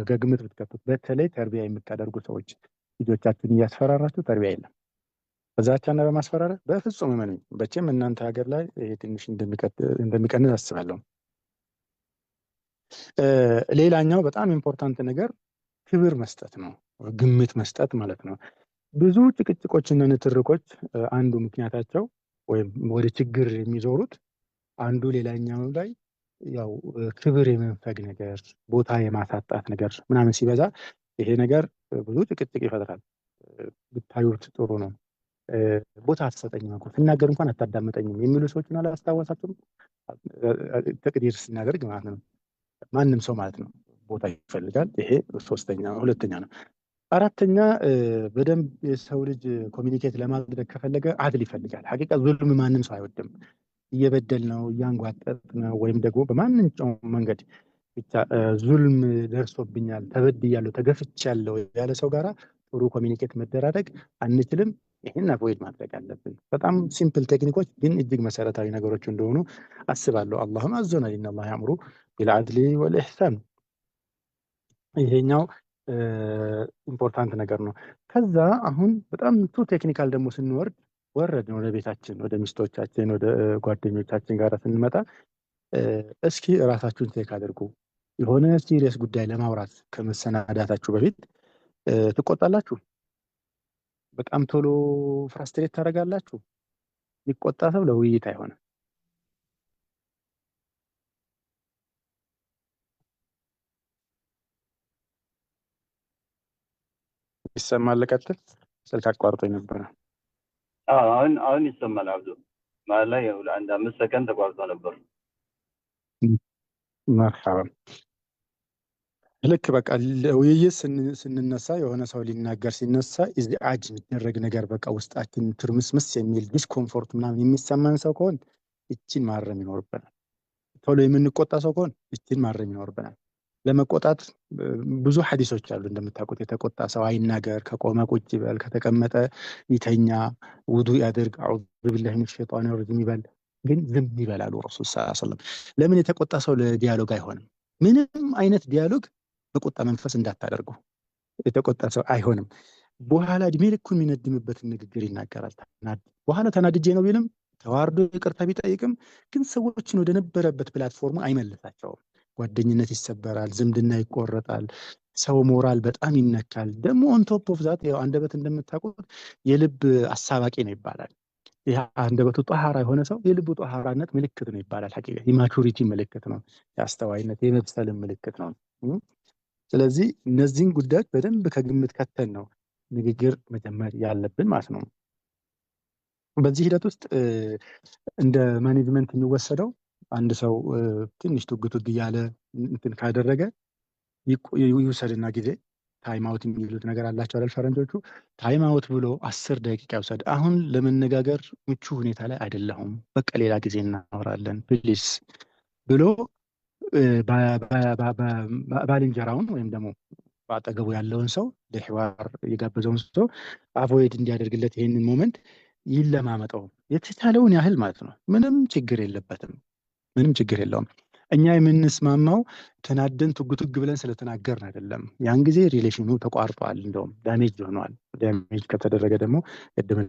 ከግምት ብትከቱት፣ በተለይ ተርቢያ የምታደርጉ ሰዎች ልጆቻችሁን እያስፈራራችሁ ተርቢያ የለም። በዛቻና በማስፈራራት በፍጹም እመኑኝ። በቼም እናንተ ሀገር ላይ ይሄ ትንሽ እንደሚቀንስ አስባለሁ። ሌላኛው በጣም ኢምፖርታንት ነገር ክብር መስጠት ነው፣ ግምት መስጠት ማለት ነው። ብዙ ጭቅጭቆችና ንትርኮች አንዱ ምክንያታቸው ወይም ወደ ችግር የሚዞሩት አንዱ ሌላኛው ላይ ያው ክብር የመንፈግ ነገር፣ ቦታ የማሳጣት ነገር ምናምን ሲበዛ ይሄ ነገር ብዙ ጭቅጭቅ ይፈጥራል። ብታዩት ጥሩ ነው። ቦታ አትሰጠኝም እኮ ስናገር እንኳን አታዳምጠኝም የሚሉ ሰዎችን አላስታወሳችሁም? ተቅዲር ስናደርግ ማለት ነው። ማንም ሰው ማለት ነው ቦታ ይፈልጋል። ይሄ ሁለተኛ ነው። አራተኛ በደንብ የሰው ልጅ ኮሚኒኬት ለማድረግ ከፈለገ አድል ይፈልጋል። ሐቂቃ ዙልም ማንም ሰው አይወድም። እየበደል ነው እያንጓጠጥ ነው ወይም ደግሞ በማንኛውም መንገድ ብቻ ዙልም ደርሶብኛል፣ ተበድያለሁ፣ ተገፍቻለሁ ያለ ሰው ጋራ ጥሩ ኮሚኒኬት መደራረግ አንችልም። ይህን አቮይድ ማድረግ አለብን። በጣም ሲምፕል ቴክኒኮች ግን እጅግ መሰረታዊ ነገሮች እንደሆኑ አስባለሁ። አላህም አዞናል፣ ኢነላህ ያእምሩ ቢልዓድሊ ወልኢሕሳን። ይሄኛው ኢምፖርታንት ነገር ነው። ከዛ አሁን በጣም ቱ ቴክኒካል ደግሞ ወረድን ወደ ቤታችን፣ ወደ ሚስቶቻችን፣ ወደ ጓደኞቻችን ጋር ስንመጣ እስኪ እራሳችሁን ቴክ አድርጉ። የሆነ ሲሪየስ ጉዳይ ለማውራት ከመሰናዳታችሁ በፊት ትቆጣላችሁ? በጣም ቶሎ ፍራስትሬት ታደርጋላችሁ? የሚቆጣ ሰው ለውይይት አይሆንም። ይሰማል? ልቀጥል? ስልክ አቋርጦኝ ነበረ። አሁን ይሰማል። አብዱ ማለት ላይ ለአንድ 5 ሰከንድ ተቋርጦ ነበር። መርሐባ። ልክ በቃ ለውይይት ስንነሳ የሆነ ሰው ሊናገር ሲነሳ ኢዝዓጅ የሚደረግ ነገር በቃ ውስጣችን ትርምስምስ የሚል ዲስኮምፎርት ምናምን የሚሰማን ሰው ከሆን እችን ማረም ይኖርብናል። ቶሎ የምንቆጣ ሰው ከሆን እችን ማረም ይኖርብናል። ለመቆጣት ብዙ ሐዲሶች አሉ እንደምታውቁት። የተቆጣ ሰው አይናገር፣ ከቆመ ቁጭ ይበል፣ ከተቀመጠ ይተኛ፣ ውዱእ ያድርግ፣ አዑዙ ቢላሂ ሚነ ሸይጣኒ ረጂም ይበል። ግን ዝም ይበላሉ ረሱል ሰለላሁ ዐለይሂ ወሰለም። ለምን የተቆጣ ሰው ለዲያሎግ አይሆንም? ምንም አይነት ዲያሎግ በቁጣ መንፈስ እንዳታደርጉ። የተቆጣ ሰው አይሆንም። በኋላ እድሜ ልኩን የሚነድምበትን ንግግር ይናገራል። በኋላ ተናድጄ ነው ቢልም ተዋርዶ ይቅርታ ቢጠይቅም ግን ሰዎችን ወደ ነበረበት ፕላትፎርሙ አይመልሳቸውም። ጓደኝነት ይሰበራል፣ ዝምድና ይቆረጣል፣ ሰው ሞራል በጣም ይነካል። ደግሞ ኦን ቶፕ ኦፍ ዛት ያው አንደበት እንደምታውቁት የልብ አሳባቂ ነው ይባላል። ይህ አንደበቱ ጧሃራ የሆነ ሰው የልቡ ጧሃራነት ምልክት ነው ይባላል። ሐቂቃ የማቹሪቲ ምልክት ነው፣ የአስተዋይነት የመብሰልም ምልክት ነው። ስለዚህ እነዚህን ጉዳዮች በደንብ ከግምት ከተን ነው ንግግር መጀመር ያለብን ማለት ነው። በዚህ ሂደት ውስጥ እንደ ማኔጅመንት የሚወሰደው አንድ ሰው ትንሽ ቱግ እያለ እንትን ካደረገ ይውሰድና ጊዜ ታይም አውት የሚሉት ነገር አላቸው አይደል ፈረንጆቹ። ታይም አውት ብሎ 10 ደቂቃ ይውሰድ። አሁን ለመነጋገር ምቹ ሁኔታ ላይ አይደለሁም፣ በቃ ሌላ ጊዜ እናወራለን ፕሊስ ብሎ ባልንጀራውን ወይም ደግሞ በአጠገቡ ያለውን ሰው ለሕዋር የጋበዘውን ሰው አቮይድ እንዲያደርግለት ይሄንን ሞመንት ይለማመጠው የተቻለውን ያህል ማለት ነው። ምንም ችግር የለበትም፣ ምንም ችግር የለውም። እኛ የምንስማማው ተናደን ቱግ ብለን ስለተናገርን አይደለም። ያን ጊዜ ሪሌሽኑ ተቋርጧል፣ እንደውም ዳሜጅ ሆኗል። ዳሜጅ ከተደረገ ደግሞ ቅድም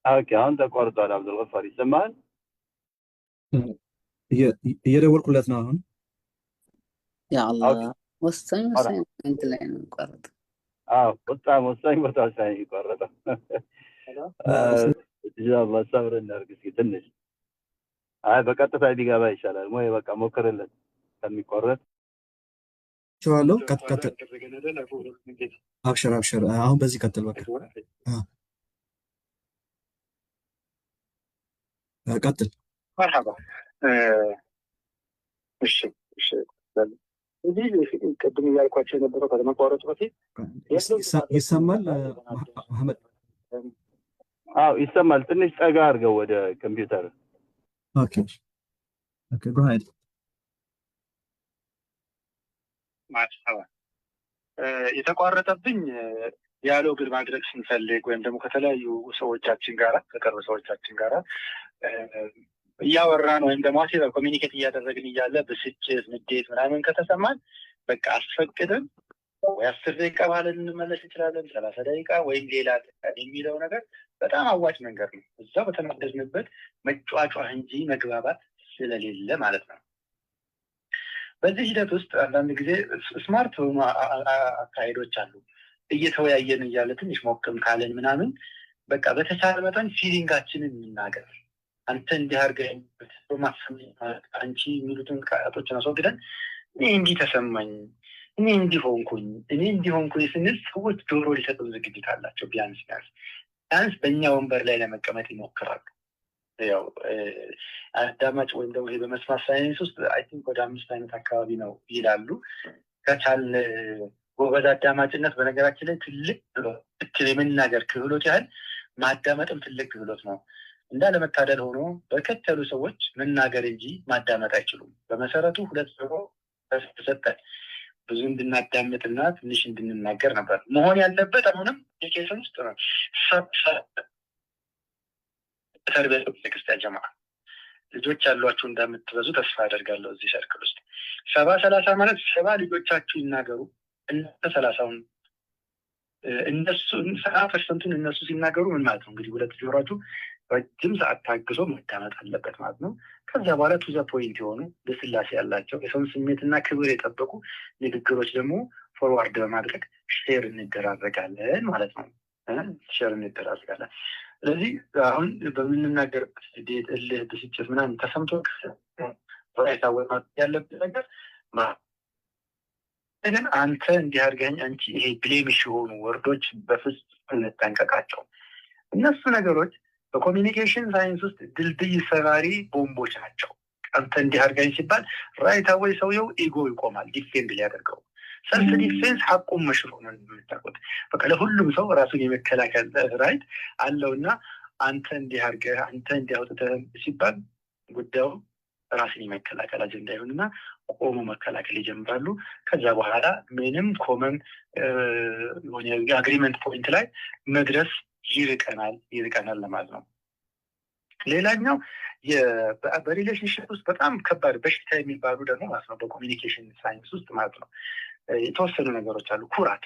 ኦኬ፣ አሁን ተቋርጧል። አብዱልገፋር ይሰማል? እየደወልኩለት ነው አሁን። ያ አላህ ወሳኝ እንት ላይ ነው ቆረጠ። በጣም ወሳኝ ቦታዎች ላይ ይቆረጠ። ኢንሻአላህ ሰብር እናድርግ እስኪ ትንሽ። በቀጥታ ቢገባ ይሻላል። ሞይ በቃ ሞክርለት ከሚቆረጥ ቻለው። ቀጥል። አብሽር። አሁን በዚህ ቀጥል በቃ። ቀጥል። መርሐባ። እሺ እዚህ ቅድም እያልኳቸው የነበረው ከተመቋረጡ በፊት ይሰማል መሐመድ? ይሰማል። ትንሽ ጠጋ አድርገው ወደ ኮምፒውተር። ኦኬ go ahead። መርሐባ። የተቋረጠብኝ ዲያሎግ ማድረግ ስንፈልግ ወይም ደግሞ ከተለያዩ ሰዎቻችን ጋር ከቅርብ ሰዎቻችን ጋር እያወራን ወይም ደግሞ ኮሚኒኬት እያደረግን እያለ ብስጭት፣ ንዴት ምናምን ከተሰማን በቃ አስፈቅደን ወይ 10 ደቂቃ ባለን እንመለስ እንችላለን፣ 30 ደቂቃ ወይም ሌላ የሚለው ነገር በጣም አዋጭ መንገድ ነው። እዛው በተናደድንበት መጫጫህ እንጂ መግባባት ስለሌለ ማለት ነው። በዚህ ሂደት ውስጥ አንዳንድ ጊዜ ስማርት አካሄዶች አሉ። እየተወያየን እያለ ትንሽ ሞክም ካለን ምናምን በቃ በተቻለ መጠን ፊሊንጋችንን እንናገር። አንተ እንዲህ አድርገህ አንቺ የሚሉትን ቃላቶችን አስወግደን እኔ እንዲህ ተሰማኝ፣ እኔ እንዲሆንኩኝ ስንል ሰዎች ጆሮ ሊሰጡን ዝግጅት አላቸው። ቢያንስ በእኛ ወንበር ላይ ለመቀመጥ ይሞክራሉ። ያው አዳማጭ ወይም ደግሞ ይሄ በመስማት ሳይንስ ውስጥ አይ ቲንክ ወደ 5 አይነት አካባቢ ነው ይላሉ። ከቻለ ጎበዝ አዳማጭነት በነገራችን ላይ ትልቅ የመናገር ክህሎት ያህል ማዳመጥም ትልቅ ክህሎት ነው። እንዳለመታደል ሆኖ በከተሉ ሰዎች መናገር እንጂ ማዳመጥ አይችሉም። በመሰረቱ ሁለት ሰው ተሰጠን ብዙ እንድናዳምጥና ትንሽ እንድንናገር ነበር መሆን ያለበት። አሁንም ኤጁኬሽን ውስጥ ነው ተርቢያ ክርስቲያን ጀማዓ ልጆች ያሏችሁ እንደምትበዙ ተስፋ አደርጋለሁ። እዚህ ሰርክል ውስጥ 70-30 ማለት 70 ልጆቻችሁ ይናገሩ፣ እናንተ 30ውን እነሱ 70% እነሱ ሲናገሩ ምን ማለት ነው እንግዲህ ሁለት ጆሮአችሁ ረጅም ሰዓት ታግሶ መዳመጥ አለበት ማለት ነው። ከዛ በኋላ ቱ ዘ ፖይንት የሆኑ ለስላሴ ያላቸው የሰውን ስሜትና ክብር የጠበቁ ንግግሮች ደግሞ ፎርዋርድ በማድረግ ሼር እንደራረጋለን ማለት ነው። ሼር እንደራረጋለን። ስለዚህ አሁን በምንናገርበት ዴት እልህ ብስጭት ምናምን ተሰምቶ ታወቀ ያለበት ነገር ግን አንተ እንዲህ አድርገኝ አንቺ ይሄ ብሌሚሽ የሆኑ ወርዶች በፍጹም እንጠንቀቃቸው። እነሱ ነገሮች በኮሚኒኬሽን ሳይንስ ውስጥ ድልድይ ሰባሪ ቦምቦች ናቸው። አንተ እንዲህ አድርገኝ ሲባል ራይት አዌይ ሰውየው ኢጎ ይቆማል ዲፌንድ ሊያደርገው። ሰልፍ ዲፌንስ ሐቁን መሽሮ ነው የምታውቁት። በቃ ለሁሉም ሰው ራሱን የመከላከል ራይት አለውና አንተ እንዲህ አድርገህ አንተ እንዲህ አውጥተህ ሲባል ጉዳዩ ራስን የመከላከል አጀንዳ ይሁንና ቆሞ መከላከል ይጀምራሉ። ከዛ በኋላ ምንም ኮመን አግሪመንት ፖይንት ላይ መድረስ ይርቀናል ለማለት ነው። ሌላኛው በሪሌሽንሽፕ ውስጥ በጣም ከባድ በሽታ የሚባሉ ደግሞ ማለት ነው በኮሚኒኬሽን ሳይንስ ውስጥ ማለት ነው የተወሰኑ ነገሮች አሉ። ኩራት፣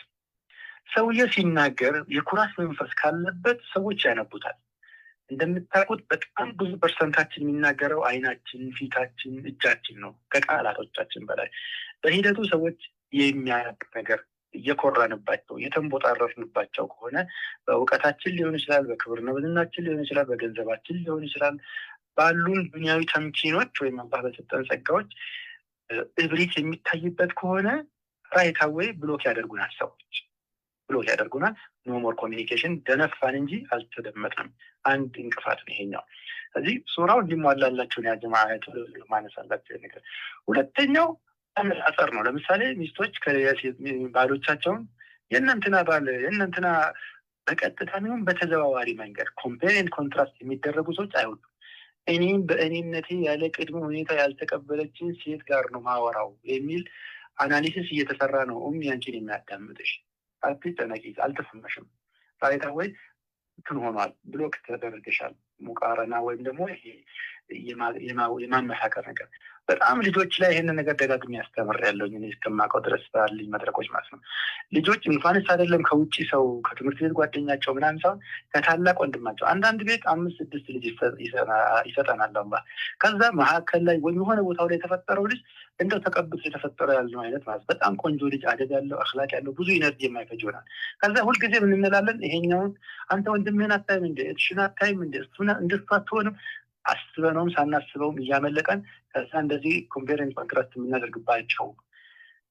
ሰውዬው ሲናገር የኩራት መንፈስ ካለበት ሰዎች ያነቡታል። እንደምታውቁት በጣም ብዙ ፐርሰንታችን የሚናገረው አይናችን፣ ፊታችን፣ እጃችን ነው ከቃላቶቻችን በላይ። በሂደቱ ሰዎች የሚያነብ ነገር እየኮራንባቸው የተንቦጣረርንባቸው ከሆነ በእውቀታችን ሊሆን ይችላል፣ በክብርና በዝናችን ሊሆን ይችላል፣ በገንዘባችን ሊሆን ይችላል፣ ባሉን ዱንያዊ ተምኪኖች ወይም አላህ በሰጠን ጸጋዎች እብሪት የሚታይበት ከሆነ ራይት አዌይ ብሎክ ያደርጉናል። ሰዎች ብሎክ ያደርጉናል። ኖ ሞር ኮሚኒኬሽን ደነፋን እንጂ አልተደመጥንም። አንድ እንቅፋት ነው ይሄኛው። ስለዚህ ሱራው እንዲሟላላቸውን ያጀማዓቱ ማነሳላቸው ነገር። ሁለተኛው አመጻጸር ነው። ለምሳሌ ሚስቶች ባሎቻቸውን የእናንተና ባል የእናንተና በቀጥታ ነው በተዘዋዋሪ መንገድ ኮምፔር ኤንድ ኮንትራስት የሚደረጉ ሰዎች አይወዱም። እኔም በእኔነቴ ያለ ቅድመ ሁኔታ ያልተቀበለችን ሴት ጋር ነው ማወራው የሚል አናሊሲስ እየተሰራ ነው። ያንቺን የሚያዳምጥሽ አትጨነቂ፣ አልተሰማሽም፣ ራይት አዌይ እንትን ሆኗል፣ ብሎክ ተደርገሻል። ሙቃረና ወይም ደግሞ የማመሳከር ነገር በጣም ልጆች ላይ ይሄንን ነገር ደጋግሜ ያስተምራለሁ እኔ እስከማውቀው ድረስ ባሉኝ መድረኮች ማለት ነው። ልጆች እንኳንስ አይደለም ከውጭ ሰው ከትምህርት ቤት ጓደኛቸው ምናምን ሳይሆን ከታላቅ ወንድማቸው አንዳንድ ቤት 5-6 ልጅ ይሰጠናል አላህ። ከዛ መካከል ላይ ወይም የሆነ ቦታው ላይ የተፈጠረው ልጅ እንደው ተቀብቶ የተፈጠረ ያለው አይነት ማለት በጣም ቆንጆ ልጅ አደግ ያለው አኽላቅ ያለው ብዙ ኢነርጂ የማይፈጅ ይሆናል። ከዛ ሁልጊዜ ምን እንላለን? ይሄኛውን አንተ ወንድምህን አታይም እንደ እሱን አታይም እንደ እሱን እንደሱ አትሆንም አስበነውም ሳናስበውም እያመለቀን ከዛ እንደዚህ ኮምፔርን ኮንትራስት የምናደርግባቸው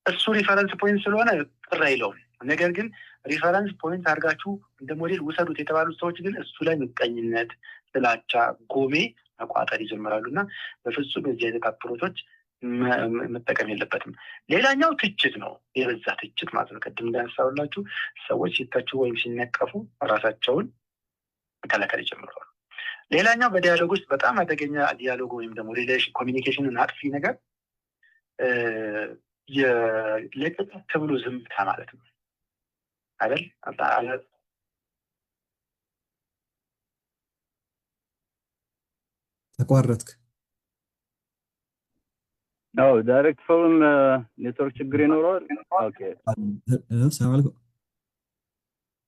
እሱ ሪፈረንስ ፖይንት ስለሆነ ቅር አይለውም። ነገር ግን ሪፈረንስ ፖይንት አድርጋችሁ እንደ ሞዴል ውሰዱት የተባሉት ሰዎች ግን እሱ ላይ ምቀኝነት፣ ጥላቻ፣ ጎሜ መቋጠር ይጀምራሉ እና በፍጹም የዚህ አይነት አፕሮቾች መጠቀም የለበትም። ሌላኛው ትችት ነው። የበዛ ትችት ማለት ነው። ቅድም እንዳነሳሁላችሁ ሰዎች ሲተቹ ወይም ሲነቀፉ ራሳቸውን መከላከል ይጀምራሉ። ሌላኛው በዲያሎግ ውስጥ በጣም አደገኛ ዲያሎግ ወይም ደግሞ ሪሌሽን ኮሚኒኬሽንን አጥፊ ነገር ለቅጣት ተብሎ ዝምታ ማለት ነው አይደል? ተቋረጥክ? አዎ ዳይሬክት ፎን ኔትወርክ ችግር ይኖረዋል። ኦኬ ሰላም አለይኩም።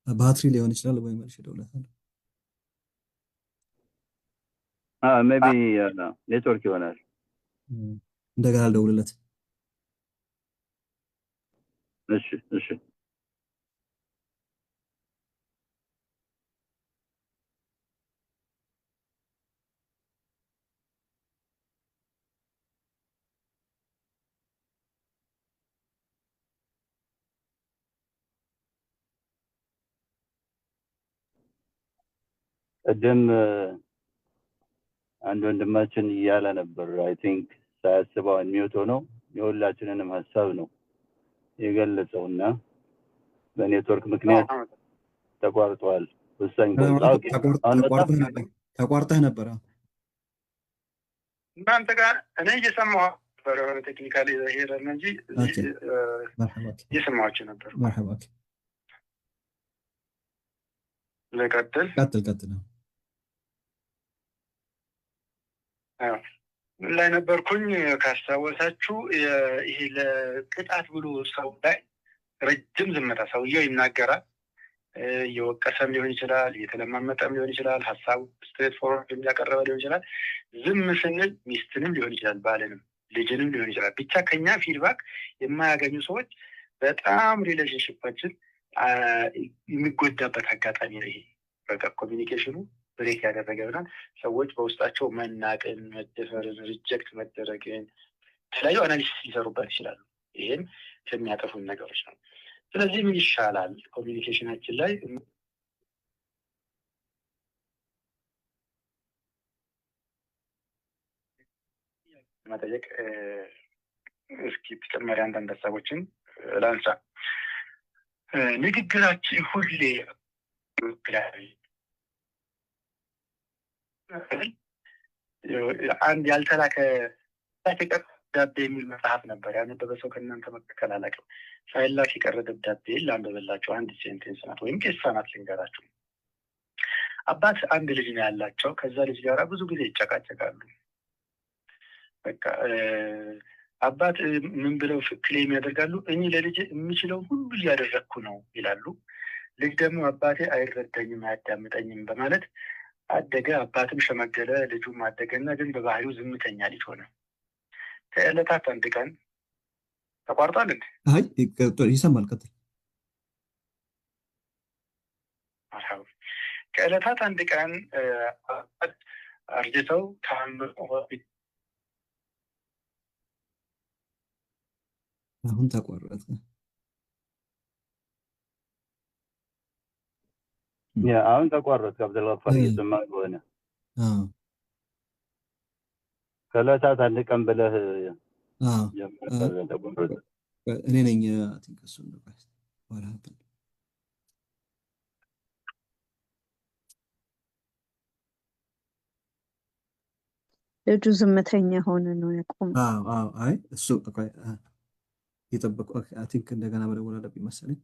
ባትሪ ሊሆን ይችላል ወይ መልሽ ደውለታል። ሜቢ ኔትወርክ ይሆናል። እንደገና ልደውልለት። እሺ ቅድም አንድ ወንድማችን እያለ ነበር አይ ቲንክ ሳያስበው ሚውት ነው የሁላችንንም ሀሳብ ነው የገለጸውና በኔትወርክ ምክንያት ተቋርጧል። ወሳኝ ተቋርጠህ ነበር። እናንተ ጋር እኔ እየሰማሁ ነበር። የሆነ ቴክኒካሊ ሄደን እንጂ እየሰማኋቸው ነበር። መርሐባ ለቀጥል ምን ላይ ነበርኩኝ? ካስታወሳችሁ ይሄ ለቅጣት ብሎ ሰው ላይ ረጅም ዝምታ፣ ሰውየው ይናገራል፣ የወቀሰም ሊሆን ይችላል፣ የተለማመጠም ሊሆን ይችላል፣ ሀሳቡ ስትሬት ፎርወርድ የሚያቀርበ ሊሆን ይችላል። ዝም ስንል ሚስትንም ሊሆን ይችላል፣ ባልንም ልጅንም ሊሆን ይችላል። ብቻ ከኛ ፊድባክ የማያገኙ ሰዎች በጣም ሪሌሽንሽፓችን የሚጎዳበት አጋጣሚ ነው ይሄ። በቃ ኮሚኒኬሽኑ ብሬክ ያደረገብናል። ሰዎች በውስጣቸው መናቅን፣ መደፈርን፣ ሪጀክት መደረግን የተለያዩ አናሊሲስ ሊሰሩበት ይችላሉ። ይህም ከሚያጠፉን ነገሮች ነው። ስለዚህ ምን ይሻላል ኮሚኒኬሽናችን ላይ መጠየቅ። እስኪ ተጨማሪ አንዳንድ ሀሳቦችን ላንሳ። ንግግራችን ሁሌ አንድ ያልተላከ ደብዳቤ የሚል መጽሐፍ ነበር። ያነበበ ሰው ከእናንተ መካከል አላውቅም። ሳይላክ የቀረ ደብዳቤ ላንብብላችሁ። አንድ ሴንቴንስ ናት ወይም ቄሳ ናት ልንገራችሁ። አባት አንድ ልጅ ነው ያላቸው። ከዛ ልጅ ጋር ብዙ ጊዜ ይጨቃጨቃሉ። በቃ አባት ምን ብለው ክሌም ያደርጋሉ? እኔ ለልጅ የምችለው ሁሉ እያደረግኩ ነው ይላሉ። ልጅ ደግሞ አባቴ አይረዳኝም፣ አያዳምጠኝም በማለት አደገ። አባትም ሸመገለ፣ ልጁም አደገና ግን በባህሪው ዝምተኛ ልጅ ሆነ። ከዕለታት አንድ ቀን ተቋርጧል እንዴ? አይ ይሰማል። ቀጥል። ከዕለታት አንድ ቀን አርጅተው አሁን ተቋረጠ። አሁን ተቋረጠ። አብደልገፋር እየሰማህ ከሆነ ከዕለታት አንድ ቀን ብለህ እኔ ነኝ እሱ ልጁ ዝምተኛ ሆነ ነው ያቆመው። አይ እሱ የጠበቁ አይ ቲንክ እንደገና መደወል አለብኝ መሰለኝ።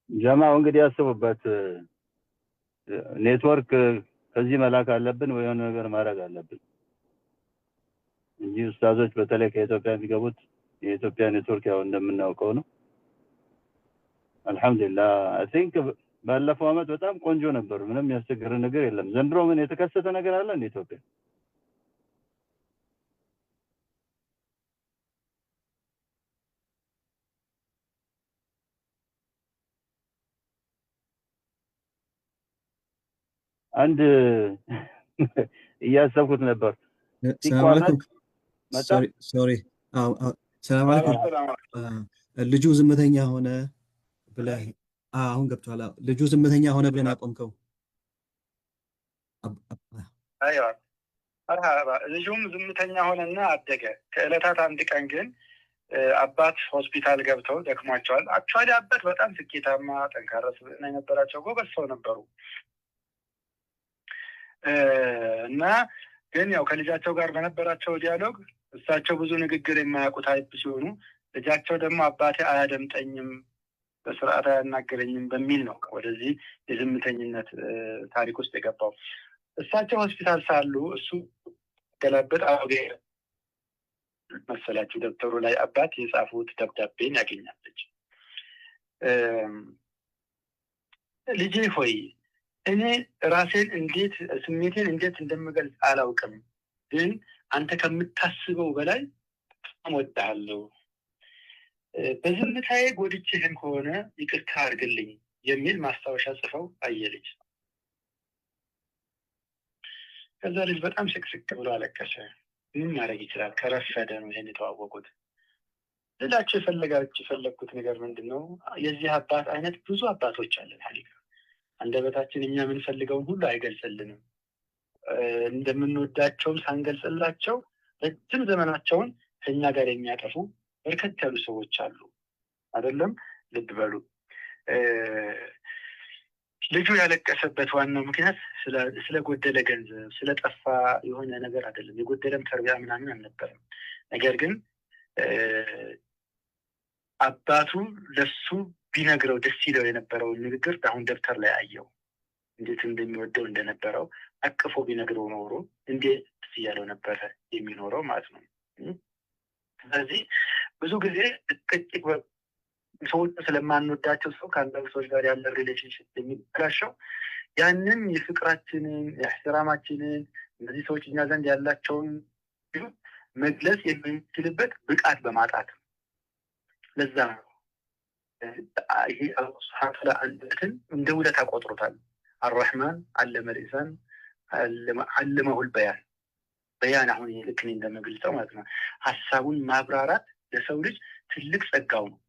ጀማው እንግዲህ ያስቡበት። ኔትወርክ ከዚህ መላክ አለብን ወይ የሆነ ነገር ማድረግ አለብን እንጂ ኡስታዞች በተለይ ከኢትዮጵያ የሚገቡት የኢትዮጵያ ኔትወርክ ያው እንደምናውቀው ነው። አልহামዱሊላህ አይ ቲንክ ባለፈው አመት በጣም ቆንጆ ነበር። ምንም ያስቸገረ ነገር የለም። ዘንድሮ ምን የተከሰተ ነገር አለ እንደ ኢትዮጵያ? አንድ እያሰብኩት ነበር። ሶሪ ሰላም አለይኩም። ልጁ ዝምተኛ ሆነ ብለህ አሁን ገብቷል። ልጁ ዝምተኛ ሆነ ብለን አቆምከው። አይዋ አርሃባ ልጁም ዝምተኛ ሆነና አደገ። ከዕለታት አንድ ቀን ግን አባት ሆስፒታል ገብተው ደክሟቸዋል። አክቹዋሊ አባት በጣም ስኬታማ ጠንካራ ስብዕና የነበራቸው ጎበዝ ሰው ነበሩ እና ግን ያው ከልጃቸው ጋር በነበራቸው ዲያሎግ እሳቸው ብዙ ንግግር የማያውቁ ታይፕ ሲሆኑ ልጃቸው ደግሞ አባቴ አያደምጠኝም፣ በስርዓት አያናገረኝም በሚል ነው ወደዚህ የዝምተኝነት ታሪክ ውስጥ የገባው። እሳቸው ሆስፒታል ሳሉ እሱ ገለበጥ አውጌ መሰላችሁ ደብተሩ ላይ አባት የጻፉት ደብዳቤን ያገኛለች። ልጄ ሆይ እኔ ራሴን እንዴት ስሜቴን እንዴት እንደምገልጽ አላውቅም፣ ግን አንተ ከምታስበው በላይ እወድሃለሁ። በዝምታዬ ጎድቼህን ከሆነ ይቅርታ አድርግልኝ የሚል ማስታወሻ ጽፈው አየልጅ። ከዛ ልጅ በጣም ስቅስቅ ብሎ አለቀሰ። ምን ማድረግ ይችላል? ከረፈደ ነው ይሄን የተዋወቁት። ልላችሁ የፈለግኩት ነገር ምንድን ነው? የዚህ አባት አይነት ብዙ አባቶች አለን። ሀሊካ አንደበታችን እኛ የምንፈልገውን ሁሉ አይገልጽልንም። እንደምንወዳቸውም ሳንገልጽላቸው ረጅም ዘመናቸውን ከኛ ጋር የሚያጠፉ በርከት ያሉ ሰዎች አሉ። አይደለም? ልብ በሉ። ልጁ ያለቀሰበት ዋናው ምክንያት ስለጎደለ ገንዘብ፣ ስለጠፋ የሆነ ነገር አይደለም። የጎደለም ተርቢያ ምናምን አልነበረም። ነገር ግን አባቱ ለሱ ቢነግረው ደስ ይለው የነበረውን ንግግር አሁን ደብተር ላይ አየው። እንዴት እንደሚወደው እንደነበረው አቅፎ ቢነግረው ኖሮ እንዴት ደስ እያለው ነበረ የሚኖረው ማለት ነው። ስለዚህ ብዙ ጊዜ ጥቂት ሰዎች ስለማንወዳቸው ሰው ከአንዳንድ ሰዎች ጋር ያለ ሪሌሽንሽፕ የሚበላሸው ያንን የፍቅራችንን የእሕትራማችንን እነዚህ ሰዎች እኛ ዘንድ ያላቸውን መግለጽ የምንችልበት ብቃት በማጣት ለዛ ነው ይሄ አላህ ሱብሓነሁ ወተዓላ አንድነትን እንደ ውለታ ቆጥሮታል። አርረሕማን አለመ ልኢንሳን አለመሁል በያን አሁን ልክ እኔ እንደምገልጸው ማለት ነው ሀሳቡን ማብራራት ለሰው ልጅ ትልቅ ጸጋው ነው።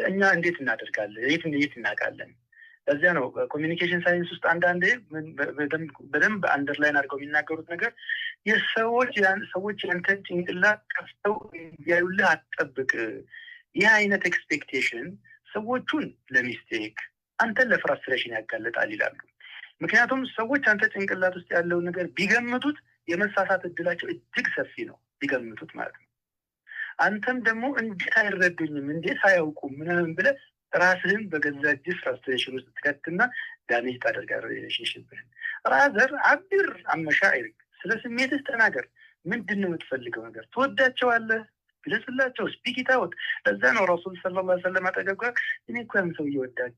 እኛ እንዴት እናደርጋለን? የት እናውቃለን? ለዚያ ነው ኮሚኒኬሽን ሳይንስ ውስጥ አንዳንዴ በደንብ አንደርላይን አድርገው የሚናገሩት ነገር ሰዎች ያንተን ጭንቅላት ከፍተው እንዲያዩልህ አትጠብቅ። ይህ አይነት ኤክስፔክቴሽን ሰዎቹን ለሚስቴክ አንተን ለፍራስትሬሽን ያጋለጣል ይላሉ። ምክንያቱም ሰዎች አንተ ጭንቅላት ውስጥ ያለውን ነገር ቢገምቱት የመሳሳት እድላቸው እጅግ ሰፊ ነው፣ ቢገምቱት ማለት ነው። አንተም ደግሞ እንዴት አይረዱኝም እንዴት አያውቁም ምናምን ብለህ ራስህን በገዛ እጅህ ፍራስትሬሽን ውስጥ ትከትና ዳሜጅ ታደርጋለህ ሪሌሽንሽፕህን። ራዘር አብር አመሻኢርክ ስለ ስሜትህ ተናገር። ምንድን ነው የምትፈልገው ነገር? ትወዳቸዋለህ? ግለጽላቸው፣ ስፒክ ኢት አውት። ለዛ ነው ረሱል ሰለላሁ ዐለይሂ ወሰለም አጠገብ ጋር እኔ እኮ ያን ሰው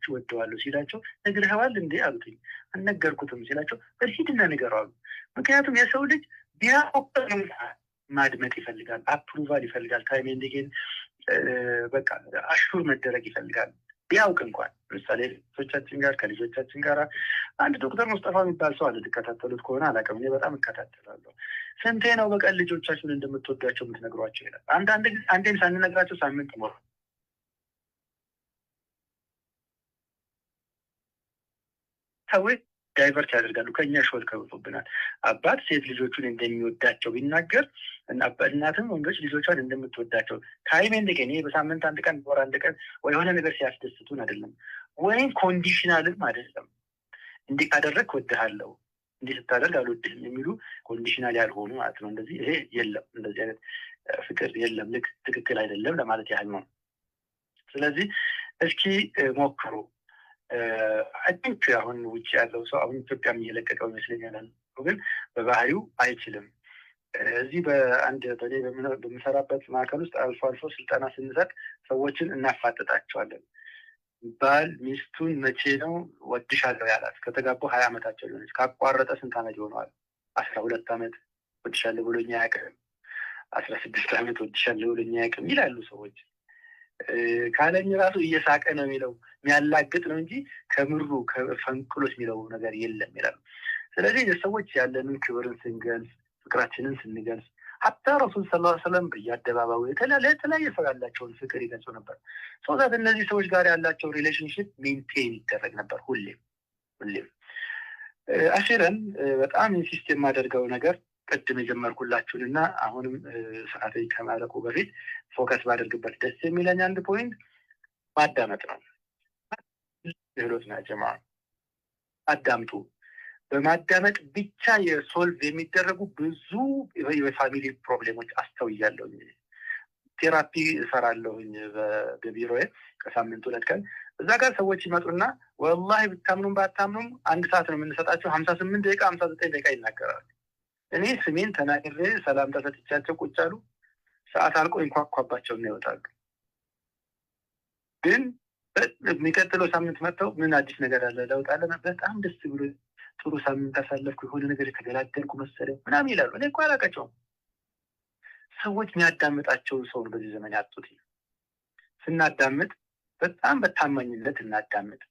እወደዋለሁ ሲላቸው ነግረኸዋል እንዴ አሉትኝ። አልነገርኩትም ሲላቸው በሂድና ንገረው አሉ። ምክንያቱም የሰው ልጅ ቢያውቅ ማድመጥ ይፈልጋል፣ አፕሩቫል ይፈልጋል፣ ታይም ኤንድ አጌን በቃ አሹር መደረግ ይፈልጋል። ቢያውቅ እንኳን ለምሳሌ ልጆቻችን ጋር ከልጆቻችን ጋር አንድ ዶክተር ሙስጠፋ የሚባል ሰው አለ። ልከታተሉት ከሆነ አላውቅም፣ እኔ በጣም እከታተላለሁ። ስንቴ ነው በቀን ልጆቻችሁን እንደምትወዷቸው የምትነግሯቸው ይላል። አንዴም ሳንነግራቸው ሳምንት ሞር ሰዎች ዳይቨርት ያደርጋሉ፣ ከኛ ሾል ከብቶብናል። አባት ሴት ልጆቹን እንደሚወዳቸው ቢናገር እናትም ወንዶች ልጆቿን እንደምትወዳቸው ታይም ኤንድ አጌን ይሄ በሳምንት አንድ ቀን በወር አንድ ቀን ወይ የሆነ ነገር ሲያስደስቱን አይደለም፣ ወይም ኮንዲሽናልም አይደለም። እንዲህ ካደረግክ እወድሃለሁ፣ እንዲህ ስታደርግ አልወድህም የሚሉ ኮንዲሽናል ያልሆኑ ማለት ነው። እንደዚህ ይሄ የለም፣ እንደዚህ አይነት ፍቅር የለም፣ ልክ ትክክል አይደለም ለማለት ያህል ነው። ስለዚህ እስኪ ሞክሩ። አይ ቲንክ አሁን ውጭ ያለው ሰው አሁን ኢትዮጵያም እየለቀቀው ይመስለኛል፣ ግን በባህሪው አይችልም። እዚህ በአንድ በምሰራበት ማዕከል ውስጥ አልፎ አልፎ ስልጠና ስንሰጥ ሰዎችን እናፋጥጣቸዋለን። ባል ሚስቱን መቼ ነው ወድሻለሁ ያላት? ከተጋቡ 20 ዓመታቸው ሊሆነች፣ ካቋረጠ ስንት ዓመት ይሆነዋል? 12 ዓመት ወድሻለሁ ብሎኛ አያውቅም፣ 16 ዓመት ወድሻለሁ ብሎኛ አያውቅም ይላሉ ሰዎች። ካለኝ ራሱ እየሳቀ ነው የሚለው፣ የሚያላግጥ ነው እንጂ ከምሩ ከፈንቅሎች የሚለው ነገር የለም ይላሉ። ስለዚህ ሰዎች ያለንን ክብርን ስንገልጽ፣ ፍቅራችንን ስንገልጽ ሀታ ረሱል ሰለላሁ ዐለይሂ ወሰለም በየአደባባዩ የተለያየ ሰው ያላቸውን ፍቅር ይገልጹ ነበር። ሰውዛት እነዚህ ሰዎች ጋር ያላቸው ሪሌሽንሽፕ ሜንቴን ይደረግ ነበር ሁሌም። አሽረን በጣም ኢንሲስት የማደርገው ነገር ቅድም የጀመርኩላችሁን እና አሁንም ሰዓቴ ከማለቁ በፊት ፎከስ ባደርግበት ደስ የሚለኝ አንድ ፖይንት ማዳመጥ ነው። ህሎት ናጀማ አዳምጡ። በማዳመጥ ብቻ የሶልቭ የሚደረጉ ብዙ የፋሚሊ ፕሮብሌሞች አስተውያለሁ። ቴራፒ እሰራለሁኝ በቢሮዬ ከሳምንት 2 ቀን። እዛ ጋር ሰዎች ይመጡና ወላሂ ብታምኑም ባታምኑም 1 ሰዓት ነው የምንሰጣቸው፣ 58 ደቂቃ 59 ደቂቃ ይናገራሉ። እኔ ስሜን ተናግሬ ሰላምታ ሰጥቻቸው ቁጭ አሉ። ሰዓት አልቆ ይንኳኳባቸውና ይወጣሉ። ግን የሚቀጥለው ሳምንት መጥተው ምን አዲስ ነገር አለ ለውጥ አለ፣ በጣም ደስ ብሎ ጥሩ ሳምንት አሳለፍኩ፣ የሆነ ነገር የተገላገልኩ መሰለኝ ምናምን ይላሉ። እኔ እኮ አላውቃቸውም። ሰዎች የሚያዳምጣቸውን ሰው ነው በዚህ ዘመን ያጡት። ስናዳምጥ በጣም በታማኝነት እናዳምጥ።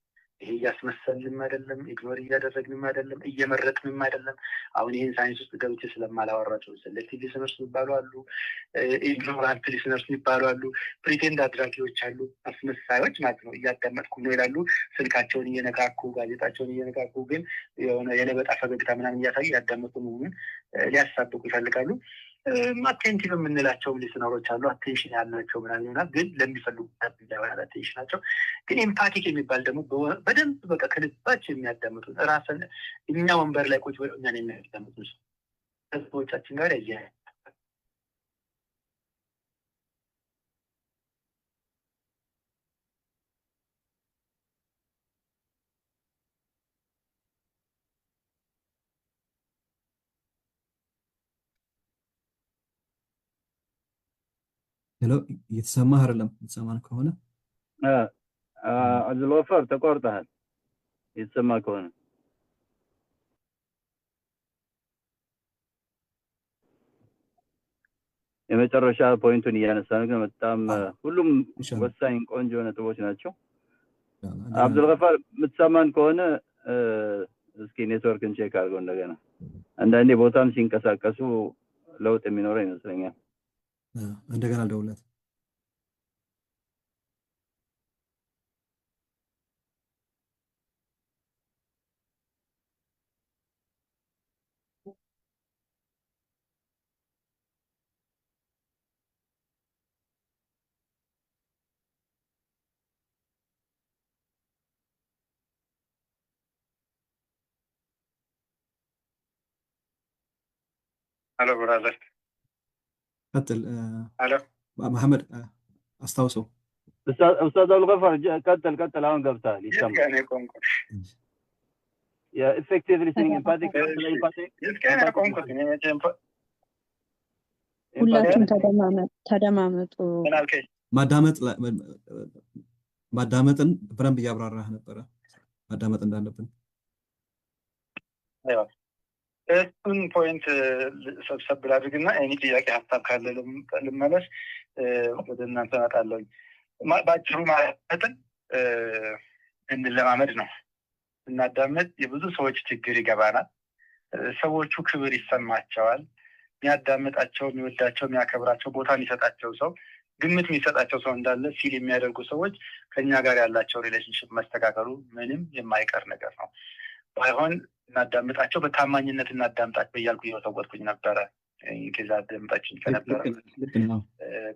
ይሄ እያስመሰልንም አይደለም፣ ኢግኖር እያደረግንም አይደለም፣ እየመረጥንም አይደለም። አሁን ይህን ሳይንስ ውስጥ ገብቼ ስለማላወራቸው ሴሌክቲቭ ሊስነርስ የሚባሉ አሉ፣ ኢግኖራንት ሊስነርስ የሚባሉ አሉ፣ ፕሪቴንድ አድራጊዎች አሉ፣ አስመሳዮች ማለት ነው። እያዳመጥኩ ነው ይላሉ፣ ስልካቸውን እየነካኩ ጋዜጣቸውን እየነካኩ ግን የሆነ የለበጣ ፈገግታ ምናምን እያሳዩ ያዳመጡ መሆኑን ሊያሳብቁ ይፈልጋሉ። አቴንቲቭ የምንላቸውም ሊስነሮች አሉ፣ አቴንሽን ያላቸው ምናምን ይሆናል፣ ግን ለሚፈልጉት እንዳይሆናል አቴንሽናቸው። ግን ኤምፓቲክ የሚባል ደግሞ በደንብ በቃ ከልባቸው የሚያዳምጡ ራስን እኛ ወንበር ላይ ቁጭ ብለው እኛን የሚያዳምጡ ሰዎቻችን ጋር ያየ ሄሎ እየተሰማህ አይደለም? የተሰማን ከሆነ አብዱልገፋር ተቋርጠሃል። የተሰማ ከሆነ የመጨረሻ ፖይንቱን እያነሳን ግን በጣም ሁሉም ወሳኝ ቆንጆ ነጥቦች ናቸው። አብዱልገፋር የምትሰማን ከሆነ እስኪ ኔትወርክን ቼክ አድርገው እንደገና። አንዳንዴ ቦታም ሲንቀሳቀሱ ለውጥ የሚኖረው ይመስለኛል። እንደገና ደውለት። ሄሎ ብራዘር ቀጥል። ሄሎ መሐመድ አስታውሰው። ኡስታዝ አብዱልገፋር ቀጥል። አሁን ገብተሃል። ይሰማል። የኢፌክቲቭ ሊስኒንግ ኢምፓቲክ ሁላችሁም ተደማመጡ። ማዳመጥን በደንብ እያብራራህ ነበረ። ማዳመጥ እንዳለብን እሱን ፖይንት ሰብሰብ ላድርግና እኔ ጥያቄ ሀሳብ ካለ ልመለስ ወደ እናንተ እመጣለሁ። ባጭሩ ማለትን እንለማመድ ነው። እናዳመጥ። የብዙ ሰዎች ችግር ይገባናል። ሰዎቹ ክብር ይሰማቸዋል። የሚያዳምጣቸው፣ የሚወዳቸው፣ የሚያከብራቸው፣ ቦታ የሚሰጣቸው ሰው፣ ግምት የሚሰጣቸው ሰው እንዳለ ፊል የሚያደርጉ ሰዎች ከኛ ጋር ያላቸው ሪሌሽንሽፕ መስተካከሉ ምንም የማይቀር ነገር ነው። ባይሆን እናዳምጣቸው፣ በታማኝነት እናዳምጣቸው እያልኩ እየወተወትኩኝ ነበረ። ከዛ አዳምጣችን ከነበረ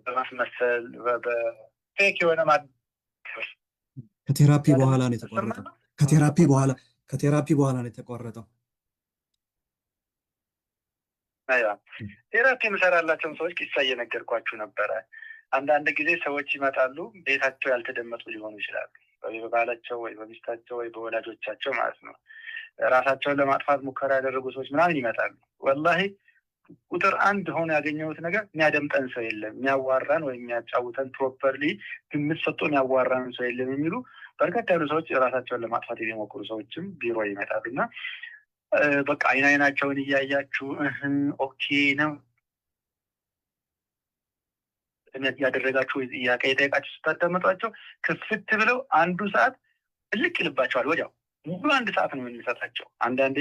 በማስመሰል በፌክ የሆነ ከቴራፒ በኋላ ነው የተቋረጠው። ከቴራፒ በኋላ ነው የተቋረጠው። ቴራፒ የምሰራላቸውን ሰዎች ቂሳ እየነገርኳችሁ ነበረ። አንዳንድ ጊዜ ሰዎች ይመጣሉ፣ ቤታቸው ያልተደመጡ ሊሆኑ ይችላሉ። በባላቸው ወይ በሚስታቸው ወይ በወላጆቻቸው ማለት ነው። ራሳቸውን ለማጥፋት ሙከራ ያደረጉ ሰዎች ምናምን ይመጣሉ። ወላሂ ቁጥር አንድ ሆኖ ያገኘሁት ነገር የሚያደምጠን ሰው የለም፣ የሚያዋራን ወይ የሚያጫውተን ፕሮፐርሊ ግምት ሰጥቶ የሚያዋራን ሰው የለም የሚሉ በርከት ያሉ ሰዎች ራሳቸውን ለማጥፋት የሚሞክሩ ሰዎችም ቢሮ ይመጣሉ እና በቃ አይናቸውን እያያችሁ ኦኬ ነው ያደረጋችሁ ጥያቄ የጠየቃችሁ ስታዳመጧቸው ክፍት ብለው አንዱ ሰዓት ልክ ይልባቸዋል። ወዲያው ሙሉ አንድ ሰዓት ነው የምንሰጣቸው። አንዳንዴ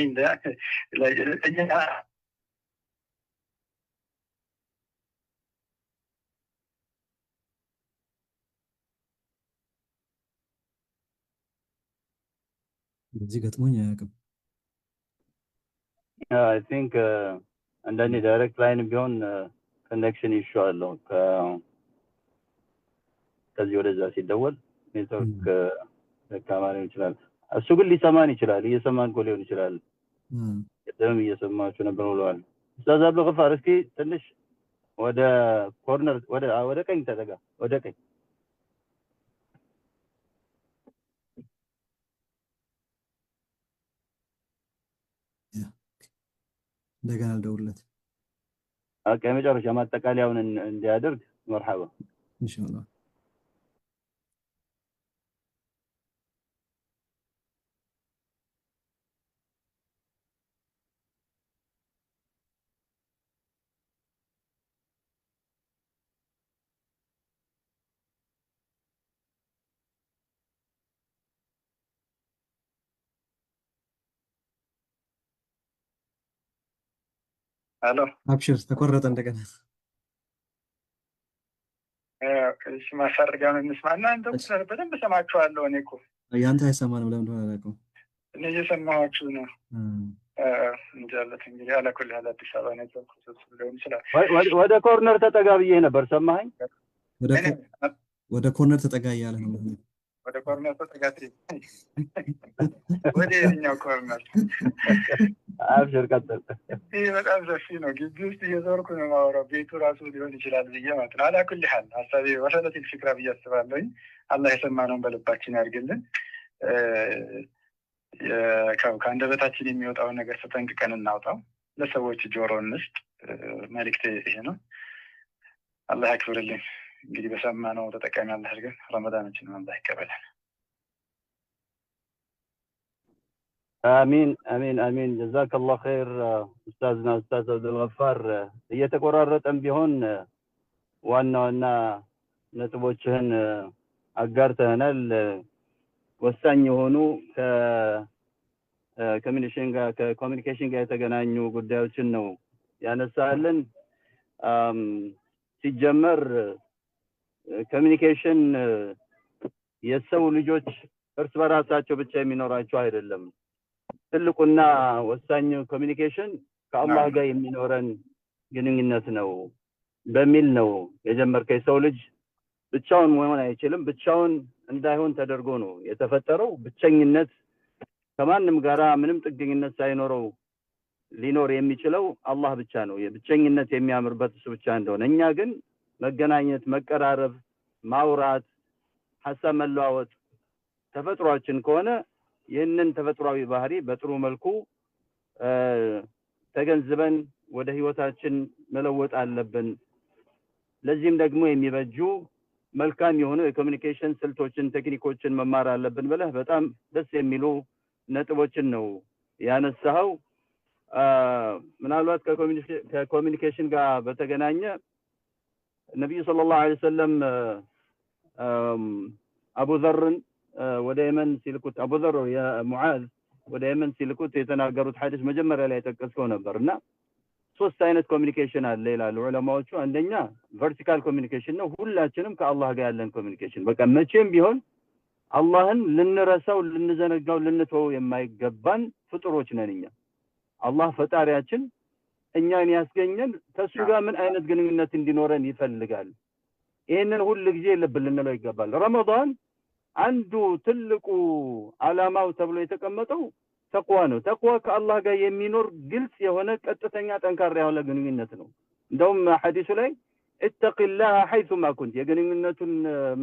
እዚህ ገጥሞኝ አያውቅም። አይ ቲንክ አንዳንዴ ዳይሬክት ላይን ቢሆን ኮኔክሽን ኢሹ አለው። ከዚህ ወደዛ ሲደወል ኔትወርክ ደካማ ሊሆን ይችላል። እሱ ግን ሊሰማን ይችላል። እየሰማን እኮ ሊሆን ይችላል። ቅድም እየሰማችሁ ነበር ብለዋል። ኡስታዝ አብዱልገፋር እስኪ ትንሽ ወደ ኮርነር ወደ ቀኝ ተጠጋ። ወደ ቀኝ እንደገና ልደውልለት። ኦኬ፣ መጨረሻ ማጠቃለያውን እንዲያደርግ መርሐባ ኢንሻአላህ። ሄሎ አብሽር፣ ተቆረጠ እንደገና። እሺ ማሳረጊያውን እንስማና እንደው በደንብ ሰማችኋለሁ። እኔ እኮ ያንተ አይሰማንም። ለምን እንደሆነ አላውቅም። እኔ እየሰማኋችሁ ነው። እንጃለት እንግዲህ አላኩል ያለ አዲስ አበባ ኔትወርክ ሊሆን ይችላል። ወደ ኮርነር ተጠጋ ብዬ ነበር። ሰማኸኝ? ወደ ኮርነር ተጠጋ እያለ ነው። ወደ ኮርነር ተጠጋ ወደ የትኛው ኮርነር? አብሽር ቀጥል። ይህ በጣም ሰፊ ነው። ግቢ ውስጥ እየዞርኩ ነው የማወራው። ቤቱ ራሱ ሊሆን ይችላል ብዬ ማለት ነው። አላኩል ያህል ሀሳቤ ወሰለት ፍክራ ብዬ አስባለሁኝ። አላህ የሰማነውን በልባችን ያድርግልን። ከአንደበታችን የሚወጣውን ነገር ተጠንቅቀን እናውጣው። ለሰዎች ጆሮ እንስጥ። መልእክቴ ይሄ ነው። አላህ ያክብርልኝ። እንግዲህ በሰማነው ተጠቃሚ አላህ አድርገን ረመዳናችንን አላህ ይቀበላል። አሚን አሚን አሚን። ጀዛከላሁ ኸይር ኡስታዝና ኡስታዝ አብዱልገፋር። እየተቆራረጠም ቢሆን ዋና ዋና ነጥቦችህን አጋርተናል። ወሳኝ የሆኑ ከኮሚኒኬሽን ጋር የተገናኙ ጉዳዮችን ነው ያነሳልን። ሲጀመር ኮሚኒኬሽን የሰው ልጆች እርስ በራሳቸው ብቻ የሚኖራቸው አይደለም። ትልቁና ወሳኝ ኮሚኒኬሽን ከአላህ ጋር የሚኖረን ግንኙነት ነው በሚል ነው የጀመርከው። የሰው ልጅ ብቻውን መሆን አይችልም። ብቻውን እንዳይሆን ተደርጎ ነው የተፈጠረው። ብቸኝነት ከማንም ጋራ ምንም ጥገኝነት ሳይኖረው ሊኖር የሚችለው አላህ ብቻ ነው። የብቸኝነት የሚያምርበት እሱ ብቻ እንደሆነ፣ እኛ ግን መገናኘት፣ መቀራረብ፣ ማውራት፣ ሐሳብ መለዋወጥ ተፈጥሯችን ከሆነ ይህንን ተፈጥሯዊ ባህሪ በጥሩ መልኩ ተገንዝበን ወደ ህይወታችን መለወጥ አለብን። ለዚህም ደግሞ የሚበጁ መልካም የሆኑ የኮሚኒኬሽን ስልቶችን፣ ቴክኒኮችን መማር አለብን ብለህ በጣም ደስ የሚሉ ነጥቦችን ነው ያነሳኸው። ምናልባት ከኮሚኒኬሽን ጋር በተገናኘ ነብዩ ሰለላሁ ዐለይሂ ወሰለም አቡ ዘርን ወደ የመን ሲልኩት፣ አቡ ዘር የሙዓዝ ወደ የመን ሲልኩት የተናገሩት ሐዲስ መጀመሪያ ላይ ተጠቅሰው ነበርና ሶስት አይነት ኮሚኒኬሽን አለ ይላሉ ዑለማዎቹ። አንደኛ ቨርቲካል ኮሚኒኬሽን ነው፣ ሁላችንም ከአላህ ጋር ያለን ኮሚኒኬሽን። በቃ መቼም ቢሆን አላህን ልንረሳው፣ ልንዘነጋው፣ ልንተወው የማይገባን ፍጡሮች ነን እኛ። አላህ ፈጣሪያችን እኛን ያስገኘን ከሱ ጋር ምን አይነት ግንኙነት እንዲኖረን ይፈልጋል። ይሄንን ሁሉ ጊዜ ልብ ልንለው ይገባል። ረመዳን አንዱ ትልቁ ዓላማው ተብሎ የተቀመጠው ተቅዋ ነው። ተቅዋ ከአላህ ጋር የሚኖር ግልጽ የሆነ ቀጥተኛ ጠንካራ የሆነ ግንኙነት ነው። እንደውም ሐዲሱ ላይ እተቂላህ ሐይቱማ ኩንት የግንኙነቱን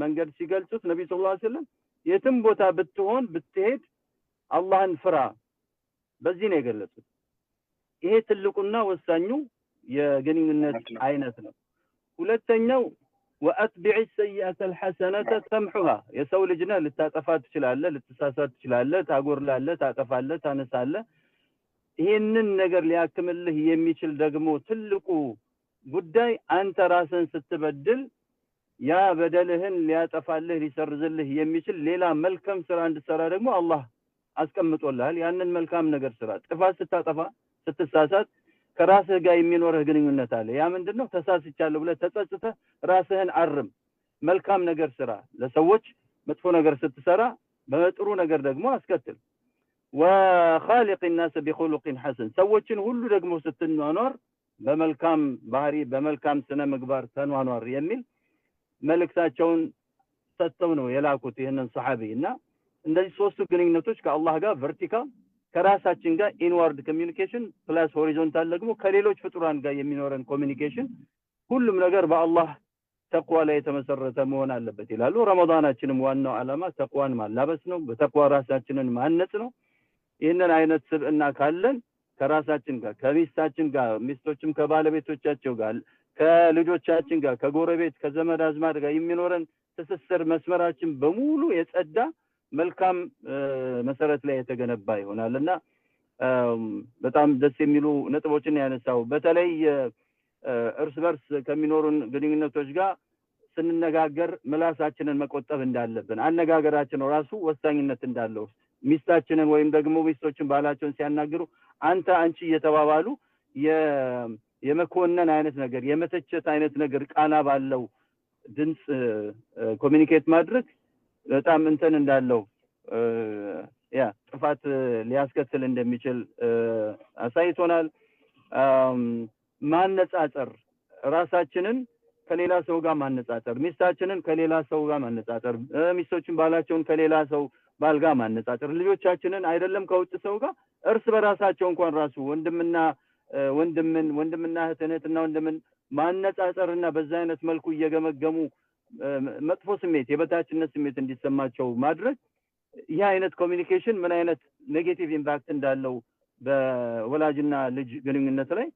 መንገድ ሲገልጹት ነብዩ ሰለላሁ ዐለይሂ ወሰለም የትም ቦታ ብትሆን ብትሄድ አላህን ፍራ፣ በዚህ ነው የገለጹት። ይሄ ትልቁና ወሳኙ የግንኙነት አይነት ነው። ሁለተኛው ወአትቢዕ السيئة الحسنة تمحها የሰው ልጅ ነህ፣ ልታጠፋ ትችላለህ፣ ልትሳሳት ትችላለህ፣ ታጎርላለህ፣ ታጠፋለህ፣ ታነሳለህ። ይሄንን ነገር ሊያክምልህ የሚችል ደግሞ ትልቁ ጉዳይ አንተ ራስን ስትበድል ያ በደልህን ሊያጠፋልህ ሊሰርዝልህ የሚችል ሌላ መልካም ስራ እንድትሰራ ደግሞ አላህ አስቀምጦልሃል። ያንን መልካም ነገር ስራ። ጥፋት ስታጠፋ፣ ስትሳሳት ከራስህ ጋር የሚኖርህ ግንኙነት አለ። ያ ምንድነው? ተሳስቻለሁ ብለህ ተጸጽተህ ራስህን አርም፣ መልካም ነገር ስራ። ለሰዎች መጥፎ ነገር ስትሰራ በጥሩ ነገር ደግሞ አስከትል። ወኻሊቅ الناس بخلق حسن ሰዎችን ሁሉ ደግሞ ስትኗኗር በመልካም ባህሪ፣ በመልካም ስነ ምግባር ተኗኗር የሚል መልእክታቸውን ሰጥተው ነው የላኩት ይህንን ሰሃቢ። እና እንደዚህ ሶስቱ ግንኙነቶች ከአላህ ጋር ቨርቲካል፣ ከራሳችን ጋር ኢንዋርድ ኮሚኒኬሽን ፕላስ ሆሪዞንታል ደግሞ ከሌሎች ፍጡራን ጋር የሚኖረን ኮሚኒኬሽን፣ ሁሉም ነገር በአላህ ተቅዋ ላይ የተመሰረተ መሆን አለበት ይላሉ። ረመዳናችንም ዋናው ዓላማ ተቅዋን ማላበስ ነው፣ በተቅዋ ራሳችንን ማነጽ ነው። ይህንን አይነት ስብዕና ካለን ከራሳችን ጋር፣ ከሚስታችን ጋር፣ ሚስቶችም ከባለቤቶቻቸው ጋር፣ ከልጆቻችን ጋር፣ ከጎረቤት ከዘመድ አዝማድ ጋር የሚኖረን ትስስር መስመራችን በሙሉ የጸዳ መልካም መሰረት ላይ የተገነባ ይሆናልና በጣም ደስ የሚሉ ነጥቦችን ያነሳው። በተለይ እርስ በርስ ከሚኖሩን ግንኙነቶች ጋር ስንነጋገር ምላሳችንን መቆጠብ እንዳለብን፣ አነጋገራችን ራሱ ወሳኝነት እንዳለው፣ ሚስታችንን ወይም ደግሞ ሚስቶችን ባላቸውን ሲያናግሩ አንተ አንቺ እየተባባሉ የመኮነን አይነት ነገር፣ የመተቸት አይነት ነገር ቃና ባለው ድምጽ ኮሚኒኬት ማድረግ በጣም እንትን እንዳለው ያ ጥፋት ሊያስከትል እንደሚችል አሳይቶናል። ማነጻጸር፣ ራሳችንን ከሌላ ሰው ጋር ማነጻጸር፣ ሚስታችንን ከሌላ ሰው ጋር ማነጻጸር፣ ሚስቶችን ባላቸውን ከሌላ ሰው ባል ጋር ማነጻጸር፣ ልጆቻችንን አይደለም ከውጭ ሰው ጋር እርስ በራሳቸው እንኳን ራሱ ወንድምና እህትና ወንድምን ማነጻጸርና በዛ አይነት መልኩ እየገመገሙ መጥፎ ስሜት፣ የበታችነት ስሜት እንዲሰማቸው ማድረግ፣ ይህ አይነት ኮሚኒኬሽን ምን አይነት ኔጌቲቭ ኢምፓክት እንዳለው በወላጅና ልጅ ግንኙነት ላይ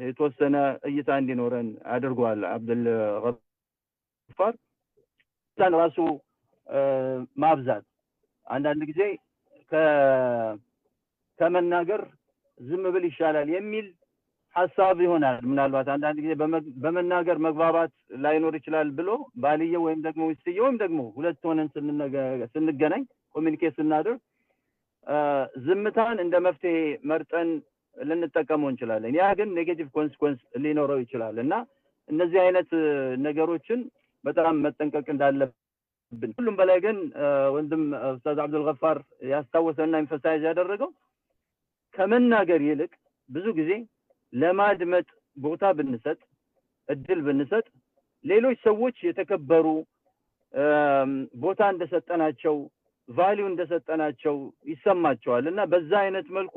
የተወሰነ እይታ እንዲኖረን አድርጓል አብዱል ገፋር ራሱ ማብዛት አንዳንድ ጊዜ ከመናገር ዝም ብል ይሻላል የሚል ሐሳብ ይሆናል። ምናልባት አንዳንድ ጊዜ በመናገር መግባባት ላይኖር ይችላል ብሎ ባልየው ወይም ደግሞ ሚስትየው ወይም ደግሞ ሁለት ሆነን ስንገናኝ ኮሚኒኬት ስናደርግ ዝምታን እንደ መፍትሄ መርጠን ልንጠቀመው እንችላለን። ያ ግን ኔጌቲቭ ኮንሲኩዌንስ ሊኖረው ይችላል እና እነዚህ አይነት ነገሮችን በጣም መጠንቀቅ እንዳለብን ሁሉም በላይ ግን ወንድም ኡስታዝ አብዱል ገፋር ያስታወሰና ኤምፋሳይዝ ያደረገው ከመናገር ይልቅ ብዙ ጊዜ ለማድመጥ ቦታ ብንሰጥ እድል ብንሰጥ ሌሎች ሰዎች የተከበሩ ቦታ እንደሰጠናቸው ቫልዩ እንደሰጠናቸው ይሰማቸዋል እና በዛ አይነት መልኩ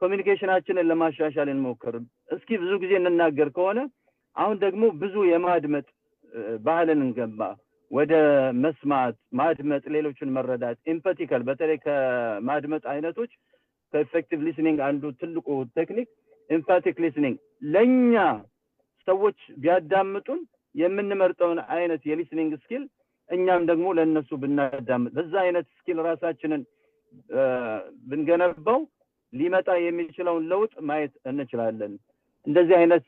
ኮሚኒኬሽናችንን ለማሻሻል እንሞክር። እስኪ ብዙ ጊዜ እንናገር ከሆነ አሁን ደግሞ ብዙ የማድመጥ ባህልን እንገባ ወደ መስማት ማድመጥ ሌሎችን መረዳት ኤምፓቲካል በተለይ ከማድመጥ አይነቶች ከኤፌክቲቭ ሊስኒንግ አንዱ ትልቁ ቴክኒክ ኤምፓቲክ ሊስኒንግ ለኛ ሰዎች ቢያዳምጡን የምንመርጠውን አይነት የሊስኒንግ ስኪል እኛም ደግሞ ለነሱ ብናዳምጥ በዛ አይነት ስኪል ራሳችንን ብንገነባው ሊመጣ የሚችለውን ለውጥ ማየት እንችላለን። እንደዚህ አይነት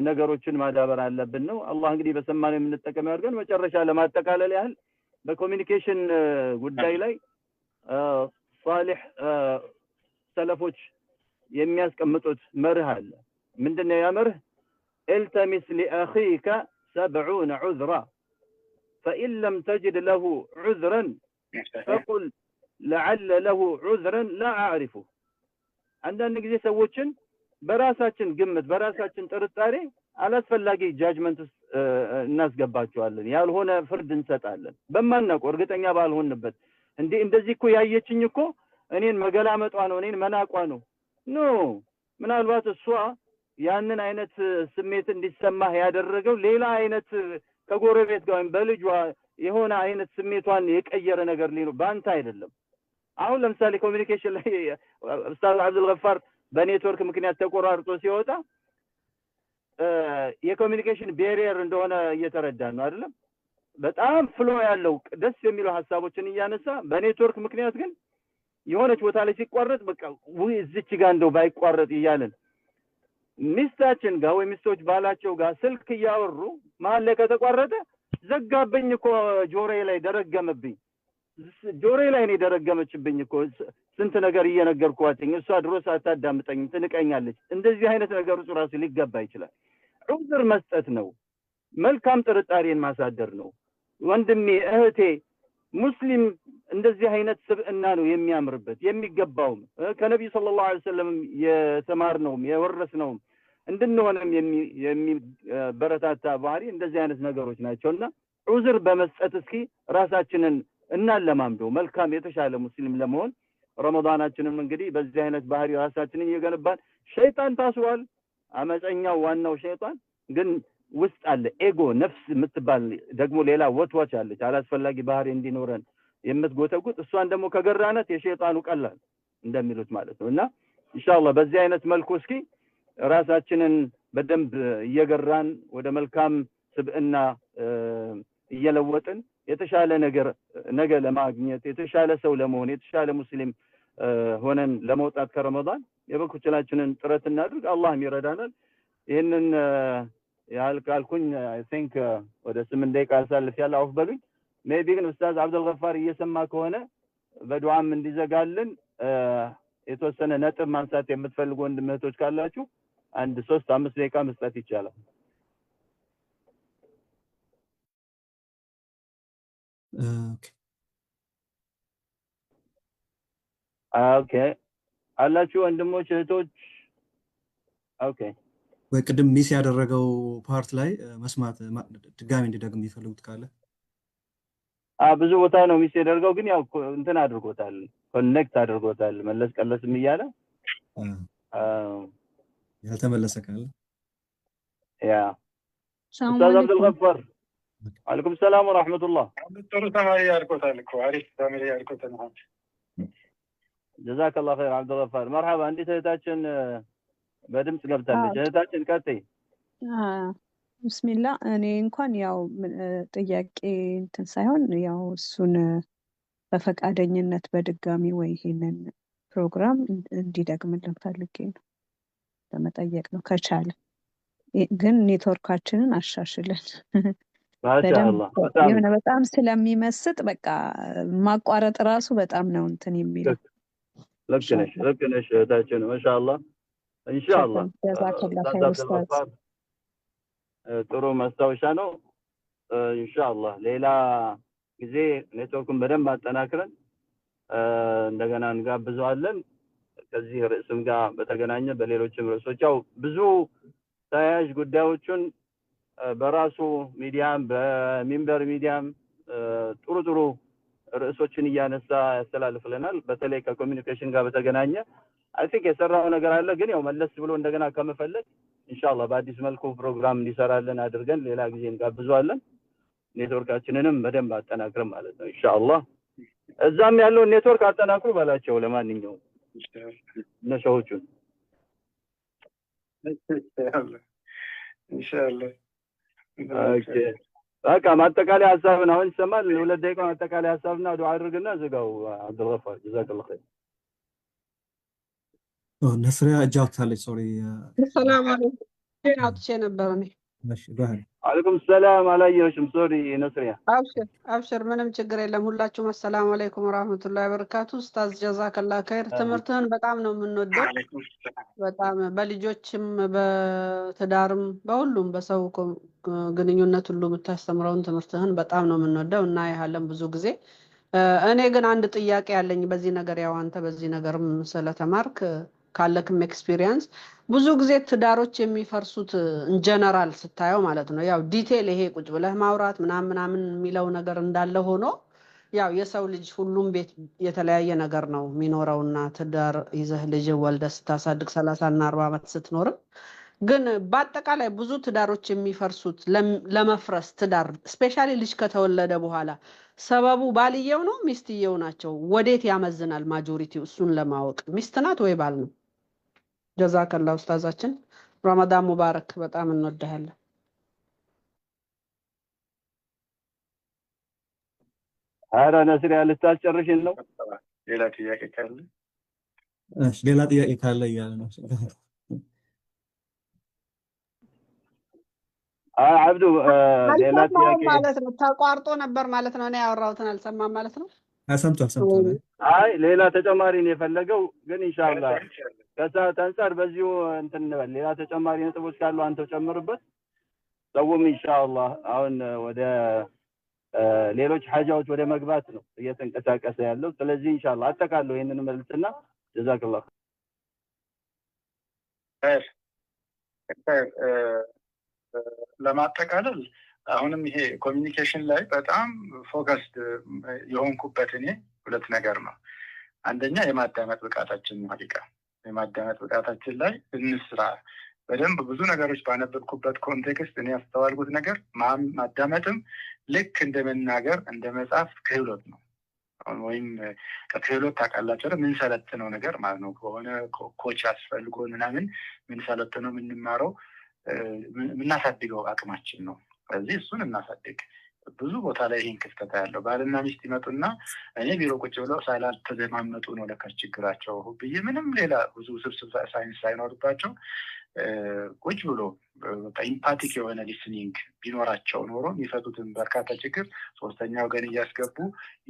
ነገሮችን ማዳበር አለብን ነው። አላህ እንግዲህ በሰማነው የምንጠቀም ያድርገን። መጨረሻ ለማጠቃለል ያህል በኮሚኒኬሽን ጉዳይ ላይ ሷሊህ ሰለፎች የሚያስቀምጡት መርህ አለ። ምንድነው ያ መርህ? التمس لاخيك 70 عذرا فإن لم تجد له عذرا فقل لعل له عذرا لا أعرفه. አንዳንድ ጊዜ ሰዎችን በራሳችን ግምት በራሳችን ጥርጣሬ አላስፈላጊ ጃጅመንት እናስገባቸዋለን። ያልሆነ ፍርድ እንሰጣለን በማናውቀው እርግጠኛ ባልሆንበት እንደዚህ እኮ ያየችኝ እኮ እኔን መገላመጧ ነው እኔን መናቋ ነው ኖ ምናልባት እሷ ያንን አይነት ስሜት እንዲሰማህ ያደረገው ሌላ አይነት ከጎረቤት ጋር ወይም በልጇ የሆነ አይነት ስሜቷን የቀየረ ነገር ሊኖር ባንተ አይደለም። አሁን ለምሳሌ ኮሚኒኬሽን ላይ ኡስታዝ አብዱል ገፋር በኔትወርክ ምክንያት ተቆራርጦ ሲወጣ የኮሚኒኬሽን ቤሪየር እንደሆነ እየተረዳን ነው አይደለም? በጣም ፍሎ ያለው ደስ የሚሉ ሐሳቦችን እያነሳ በኔትወርክ ምክንያት ግን የሆነች ቦታ ላይ ሲቋረጥ በቃ እዚች ጋር እንደው ባይቋረጥ እያለን ሚስታችን ጋር ወይ ሚስቶች ባላቸው ጋር ስልክ እያወሩ መሀል ላይ ከተቋረጠ ዘጋብኝ እኮ ጆሮዬ ላይ ደረገመብኝ ጆሮዬ ላይ ነው ደረገመችብኝ እኮ ስንት ነገር እየነገርኳት እሷ ድሮስ አታዳምጠኝ ትንቀኛለች። እንደዚህ አይነት ነገር ራሱ ሊገባ ይችላል። ዑዝር መስጠት ነው። መልካም ጥርጣሬን ማሳደር ነው። ወንድሜ እህቴ ሙስሊም እንደዚህ አይነት ስብዕና ነው የሚያምርበት የሚገባው ከነብዩ ሰለላሁ ዐለይሂ ወሰለም የተማርነው የወረስነው እንድንሆንም የሚበረታታ ባህሪ እንደዚህ አይነት ነገሮች ናቸውና ዑዝር በመስጠት እስኪ ራሳችንን እናለማምደው መልካም የተሻለ ሙስሊም ለመሆን ረመዳናችንም እንግዲህ በዚህ አይነት ባህሪ ራሳችንን እየገነባን ሸይጣን ታስሯል። አመፀኛው ዋናው ሸይጣን ግን ውስጥ አለ ኤጎ ነፍስ የምትባል ደግሞ ሌላ ወትዋች አለች አላስፈላጊ ባህሪ እንዲኖረን የምትጎተጉት እሷን ደግሞ ከገራነት የሸይጣኑ ቀላል እንደሚሉት ማለት ነውና ኢንሻአላህ በዚህ አይነት መልኩ እስኪ ራሳችንን በደንብ እየገራን ወደ መልካም ስብዕና እየለወጥን የተሻለ ነገ ለማግኘት የተሻለ ሰው ለመሆን የተሻለ ሙስሊም ሆነን ለመውጣት ከረመዳን የበኩላችንን ጥረት እናድርግ። አላህም ይረዳናል። ይሄንን ያልኩኝ አይ ቲንክ ወደ 8 ደቂቃ አሳልፌያለሁ። አውፍ በሉኝ። ሜቢ ግን ኡስታዝ አብዱል ገፋር እየሰማ ከሆነ በዱዓም እንዲዘጋልን የተወሰነ ነጥብ ማንሳት የምትፈልጉ ወንድም እህቶች ካላችሁ አንድ 3-5 ደቂቃ መስጠት ይቻላል። ኦኬ አላችሁ ወንድሞች እህቶች? ኦኬ ወይ ቅድም ሚስ ያደረገው ፓርት ላይ መስማት ድጋሚ እንዲደግም ይፈልጉት ካለ ብዙ ቦታ ነው ሚስ ያደርገው ግን ያው እንትን አድርጎታል ኮኔክት አድርጎታል መለስ ቀለስም እያለ ያልተመለሰ ካለ ያ ኡስታዝ አብዱል ገፋር አለይኩም ሰላም ወራህመቱላህ ጥሩ ተማሪ ያልኩታል እኮ አሪፍ ተማሪ ያልኩታል ነው ጀዛከላሁ ኸይር አብዱል ገፋር መርሐባ እንዴት እህታችን በድምጽ ገብታለች እህታችን ቀጥይ ብስሚላ እኔ እንኳን ያው ጥያቄ እንትን ሳይሆን ያው እሱን በፈቃደኝነት በድጋሚ ወይ ይሄንን ፕሮግራም እንዲደግምልን ፈልጌ ነው ለመጠየቅ ነው ከቻለ ግን ኔትወርካችንን አሻሽለን ማሻአላህ በጣም ስለሚመስጥ በቃ ማቋረጥ ራሱ በጣም ነው እንትን የሚለው ልክ ነሽ እህታችን ማሻአላህ ኢንሻአላህ ጀዛከላህ ኸይር ኡስታዝ ጥሩ ማስታወሻ ነው ኢንሻአላህ ሌላ ጊዜ ኔትወርኩን በደንብ አጠናክረን እንደገና እንጋብዘዋለን ከዚህ ርዕስም ጋር በተገናኘ በሌሎችም ርዕሶች ያው ብዙ ተያያዥ ጉዳዮችን በራሱ ሚዲያም በሚንበር ሚዲያም ጥሩ ርዕሶችን እያነሳ ያስተላልፍልናል በተለይ ከኮሚኒኬሽን ጋር በተገናኘ አይ ቲንክ የሰራው ነገር አለ ግን ያው መለስ ብሎ እንደገና ከመፈለግ ኢንሻአላህ በአዲስ መልኩ ፕሮግራም እንዲሰራልን አድርገን ሌላ ጊዜ እንጋብዘዋለን ኔትወርካችንንም በደንብ አጠናክረን ማለት ነው ኢንሻአላህ እዛም ያለው ኔትወርክ አጠናክሩ ባላቸው ለማንኛውም ነሻዎቹን ኢንሻአላህ ኦኬ በቃ ማጠቃለያ ሐሳብን አሁን ይሰማል ለሁለት ደቂቃ ማጠቃለያ ሐሳብና ዱዓ አድርግና ዝጋው አብዱልገፋር ጀዛከላህ ኸይር ነስሪያ እጃውታለች ሶሪ ሰላም አለይኩም አውጥቼ ነበር እኔ እሺ ጓህል አለይኩም ሰላም አላየሽም ሶሪ ነስሪያ አብሽር ምንም ችግር የለም ሁላችሁም ሰላም አለይኩም ወራህመቱላሂ ወበረካቱ ኡስታዝ ጀዛከላህ ኸይር ትምህርትህን በጣም ነው የምንወደው በጣም በልጆችም በትዳርም በሁሉም በሰው ግንኙነት ሁሉ የምታስተምረውን ትምህርትህን በጣም ነው የምንወደው እና ያለን ብዙ ጊዜ እኔ ግን አንድ ጥያቄ ያለኝ በዚህ ነገር ያው አንተ በዚህ ነገርም ስለተማርክ ካለክም ኤክስፒሪየንስ ብዙ ጊዜ ትዳሮች የሚፈርሱት ጀነራል ስታየው ማለት ነው ያው ዲቴል ይሄ ቁጭ ብለህ ማውራት ምናምን የሚለው ነገር እንዳለ ሆኖ ያው የሰው ልጅ ሁሉም ቤት የተለያየ ነገር ነው የሚኖረውና ትዳር ይዘህ ልጅ ወልደህ ስታሳድግ 30 እና 40 ዓመት ስትኖር ግን በአጠቃላይ ብዙ ትዳሮች የሚፈርሱት ለመፍረስ ትዳር ስፔሻሊ ልጅ ከተወለደ በኋላ ሰበቡ ባልየው ነው ሚስትየው ናቸው ወዴት ያመዝናል ማጆሪቲው እሱን ለማወቅ ሚስት ናት ወይ ባል ነው ጀዛከላህ ኡስታዛችን ረመዳን ሙባረክ በጣም እንወደሃለን አረ ነስሪያ ልታስጨርሽን ነው ሌላ ጥያቄ ካለ እሺ ሌላ ጥያቄ ካለ ያለ ነው አብዱ ሌላ ጥያቄ ማለት ነው ተቋርጦ ነበር ማለት ነው እኔ ያወራሁትን አልሰማም ማለት ነው ሰምቷል አይ ሌላ ተጨማሪ ነው የፈለገው ግን ኢንሻአላህ ከሰዓት አንፃር በዚሁ እንትን እንበል ሌላ ተጨማሪ ነጥቦች ካሉ አንተው ጨምርበት ሰውም ኢንሻአላህ አሁን ወደ ሌሎች ሐጃዎች ወደ መግባት ነው እየተንቀሳቀሰ ያለው ስለዚህ ኢንሻአላህ አጠቃለው ይሄንን መልስና ጀዛከላህ ለማጠቃለል አሁንም ይሄ ኮሚኒኬሽን ላይ በጣም ፎከስድ የሆንኩበት እኔ ሁለት ነገር ነው አንደኛ የማዳመጥ ብቃታችን ማሊቃ የማዳመጥ ብቃታችን ላይ እንስራ በደንብ ብዙ ነገሮች ባነበብኩበት ኮንቴክስት እኔ ያስተዋልኩት ነገር ማዳመጥም ልክ እንደመናገር እንደመጻፍ ክህሎት ነው ወይም ከክህሎት ታውቃላችሁ ምን ሰለጥነው ነገር ማለት ነው ከሆነ ኮች አስፈልጎ ምናምን ምን ሰለጥነው ምንማረው ምናሳድገው አቅማችን ነው ስለዚህ እሱን እናሳድግ ብዙ ቦታ ላይ ይሄን ክፍተት ያለው ባልና ሚስት ይመጡና እኔ ቢሮ ቁጭ ብለው ሳይላልተዘማመጡ ነው ለካስ ችግራቸው ብዬ ምንም ሌላ ብዙ ስብስብ ሳይንስ ሳይኖርባቸው ቁጭ ብሎ ኢምፓቲክ የሆነ ሊስኒንግ ቢኖራቸው ኖሮ የሚፈቱትን በርካታ ችግር ሶስተኛ ወገን እያስገቡ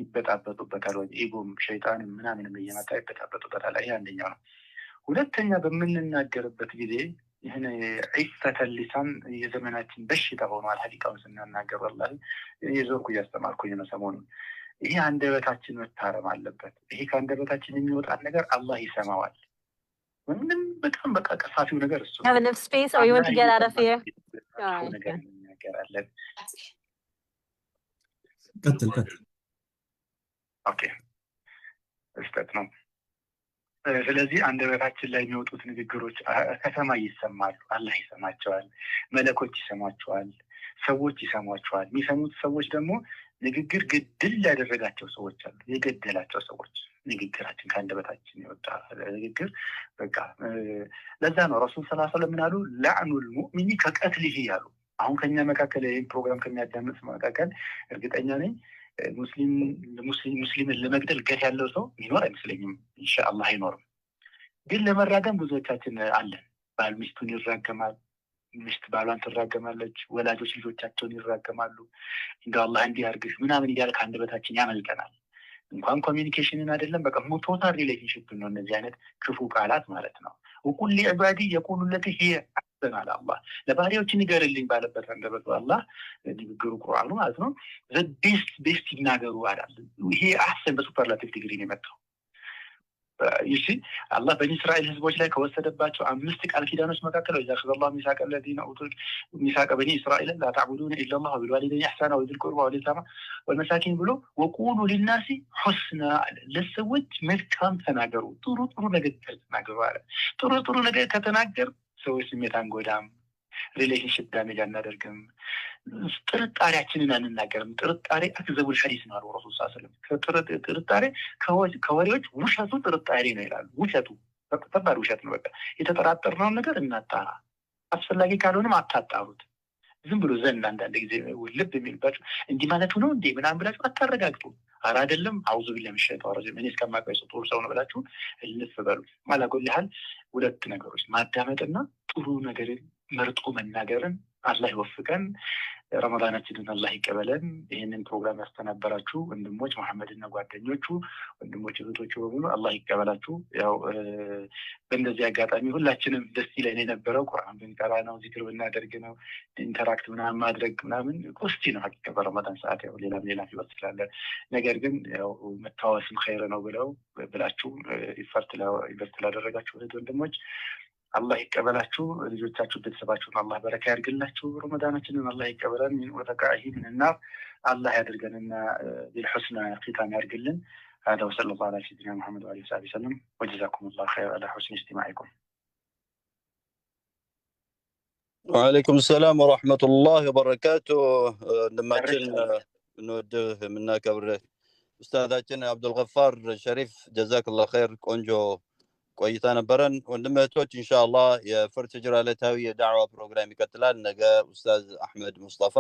ይበጣበጡበታል ወይ ኢጎም ሸይጣንም ምናምንም እየመጣ ይበጣበጡበታል ይሄ አንደኛው ነው ሁለተኛ በምንናገርበት ጊዜ ይሄን ዒፈተ ሊሳን የዘመናችን በሽታ ሆኗል ሐቂቃውን ስናናገር والله የዞርኩ ያስተማርኩኝ ነው ሰሞኑን ይሄ አንደበታችን መታረም አለበት ይሄ ከአንደበታችን የሚወጣ ነገር አላህ ይሰማዋል ምንም በጣም በቃ ቀፋፊው ነገር እሱ have enough space or you want to get out of here ቀጥል ኦኬ እስከት ነው ስለዚህ አንደበታችን ላይ የሚወጡት ንግግሮች ከሰማይ ይሰማሉ አላህ ይሰማቸዋል መለኮች ይሰማቸዋል ሰዎች ይሰማቸዋል የሚሰሙት ሰዎች ደግሞ ንግግር ግድል ያደረጋቸው ሰዎች አሉ የገደላቸው ሰዎች ንግግራችን ከአንደበታችን ይወጣ ንግግር በቃ ለዛ ነው ረሱል ሰለላሁ ዐለይሂ ወሰለም አሉ ለዕኑል ሙእሚኒ ከቀትሊሂ ያሉ አሁን ከኛ መካከል ይሄን ፕሮግራም ከሚያዳምጥ መካከል እርግጠኛ ነኝ ሙስሊምን ለመግደል ገት ያለው ሰው ይኖር አይመስለኝም። ኢንሻአላህ አይኖርም። ግን ለመራገም ብዙዎቻችን አለን። ባል ሚስቱን ይራገማል፣ ሚስት ባሏን ትራገማለች፣ ወላጆች ልጆቻቸውን ይራገማሉ። እንደው አላህ እንዲህ ያርግሽ ምናምን እያለ ከአንደበታችን ያመልጠናል። እንኳን ኮሚኒኬሽንን አይደለም በቃ ቶታል ሪሌሽንሽፕ ነው እነዚህ አይነት ክፉ ቃላት ማለት ነው። ወቁል ሊዕባዲ የቁሉ ለቲ ሂየ አሕሰን አለ አላህ። ለባሪያዎች ንገርልኝ ባለበት አንደበቱ አላህ ንግግሩ ቁርአኑ ማለት ነው። ቤስት ይናገሩ አላል። ይሄ አሕሰን በሱፐርላቲቭ ዲግሪ ነው የመጣው። ይሺ አላህ በኒ እስራኤል ህዝቦች ላይ ከወሰደባቸው 5 ቃል ኪዳኖች መካከል ወይዛ አላህ ሚሳቀ الذين اوتوا ሚሳቀ በኒ እስራኤል لا تعبدون الا الله وبالوالدين احسانا وذي القربى واليتامى والمساكين ብሎ ወቁሉ للناس حسنا ለሰዎች መልካም ተናገሩ፣ ጥሩ ጥሩ ነገር ተናገሩ አለ። ጥሩ ነገር ከተናገር ሰዎች ስሜት አንጎዳም፣ ሪሌሽንሺፕ ዳሜጅ አናደርግም፣ ጥርጣሬያችንን አንናገርም። ጥርጣሬ አክዘቡል ሐዲስ ነው አለው ረሱል ሰለላሁ ዐለይሂ ወሰለም። ጥርጣሬ ከወሬዎች ውሸቱ ጥርጣሬ ነው ይላሉ። ውሸቱ ከባድ ውሸት ነው። በቃ የተጠራጠርነውን ነገር እናጣራ፣ አስፈላጊ ካልሆነም አታጣሩት። ዝም ብሎ ዘንድ አንዳንድ ጊዜ ልብ የሚልባችሁ እንዲህ ማለቱ ነው እንዴ ምናምን ብላችሁ አታረጋግጡ። ኧረ አይደለም አውዙ ቢላሂ ሚነሽ ሸይጣን ረጂም እኔ እስከማውቀው ጥሩ ሰው ነው ብላችሁ እልፍ በሉ። ማላቆል ያህል ሁለት ነገሮች ማዳመጥና ጥሩ ነገርን መርጦ መናገርን አላህ ይወፍቀን። ረመዳናችንን አላህ ይቀበለን። ይህንን ፕሮግራም ያስተናበራችሁ ወንድሞች መሐመድና ጓደኞቹ፣ ወንድሞች እህቶቹ በሙሉ አላህ ይቀበላችሁ። ያው በእንደዚህ አጋጣሚ ሁላችንም ደስ ይለን የነበረው ቁርአን ብንቀራ ነው፣ ዚክር ብናደርግ ነው፣ ኢንተራክት ምናምን ማድረግ ምናምን ኮስቲ ነው ሐቂቃ በረመዳን ሰዓት ያው ሌላ ህይወት ስላለ። ነገር ግን ያው መታወስም ኸይር ነው ብላችሁ ኢፈርት ላደረጋችሁ እህት ወንድሞች አላህ ይቀበላችሁ። ልጆቻችሁ ቤተሰባችሁን አላህ በረካ ያድርግላችሁ። ረመዳናችንን አላህ ይቀበለን። ምን ወተቃሂ ምን النار አላህ ያድርገንና بالحسنى ختام ያድርግልን። هذا وصلى الله على سيدنا محمد وعلى اله وصحبه وسلم وجزاكم الله خير على حسن استماعكم. وعليكم السلام ورحمة الله وبركاته. نماتن نوده منا كبر أستاذاتنا عبد الغفار شريف جزاك الله خير ቆንጆ ቆይታ ነበረን። ወንድሞች ኢንሻአላህ የፈርት ጅራ ለታዊ የዳዕዋ ፕሮግራም ይቀጥላል። ነገ ኡስታዝ አህመድ ሙስጠፋ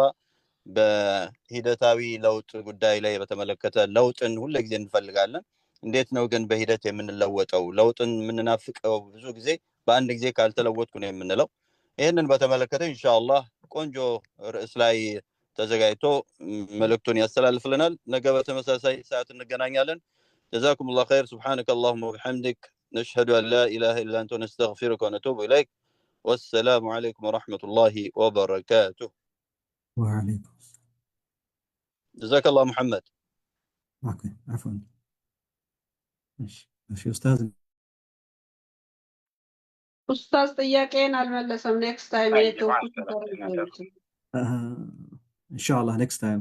በሂደታዊ ለውጥ ጉዳይ ላይ በተመለከተ ለውጥን ሁሉ ጊዜ እንፈልጋለን። እንዴት ነው ግን በሂደት የምንለወጠው? ለውጥን የምንናፍቀው ብዙ ጊዜ በአንድ ጊዜ ካልተለወጥኩ ነው የምንለው። ይሄንን በተመለከተ ኢንሻአላህ ቆንጆ ርዕስ ላይ ተዘጋጅቶ መልእክቱን ያስተላልፍልናል። ነገ በተመሳሳይ ሰዓት እንገናኛለን። ጀዛኩሙላህ ኸይር። ሱብሃነከ اللهم وبحمدك نشهد أن لا إله إلا أنت نستغفرك ونتوب إليك والسلام عليكم ورحمة الله وبركاته. وعليكم جزاك الله محمد. اوكي عفوا. ماشي أستاذ ጥያቄን አልመለሰም። ኔክስት ታይም إن شاء الله next time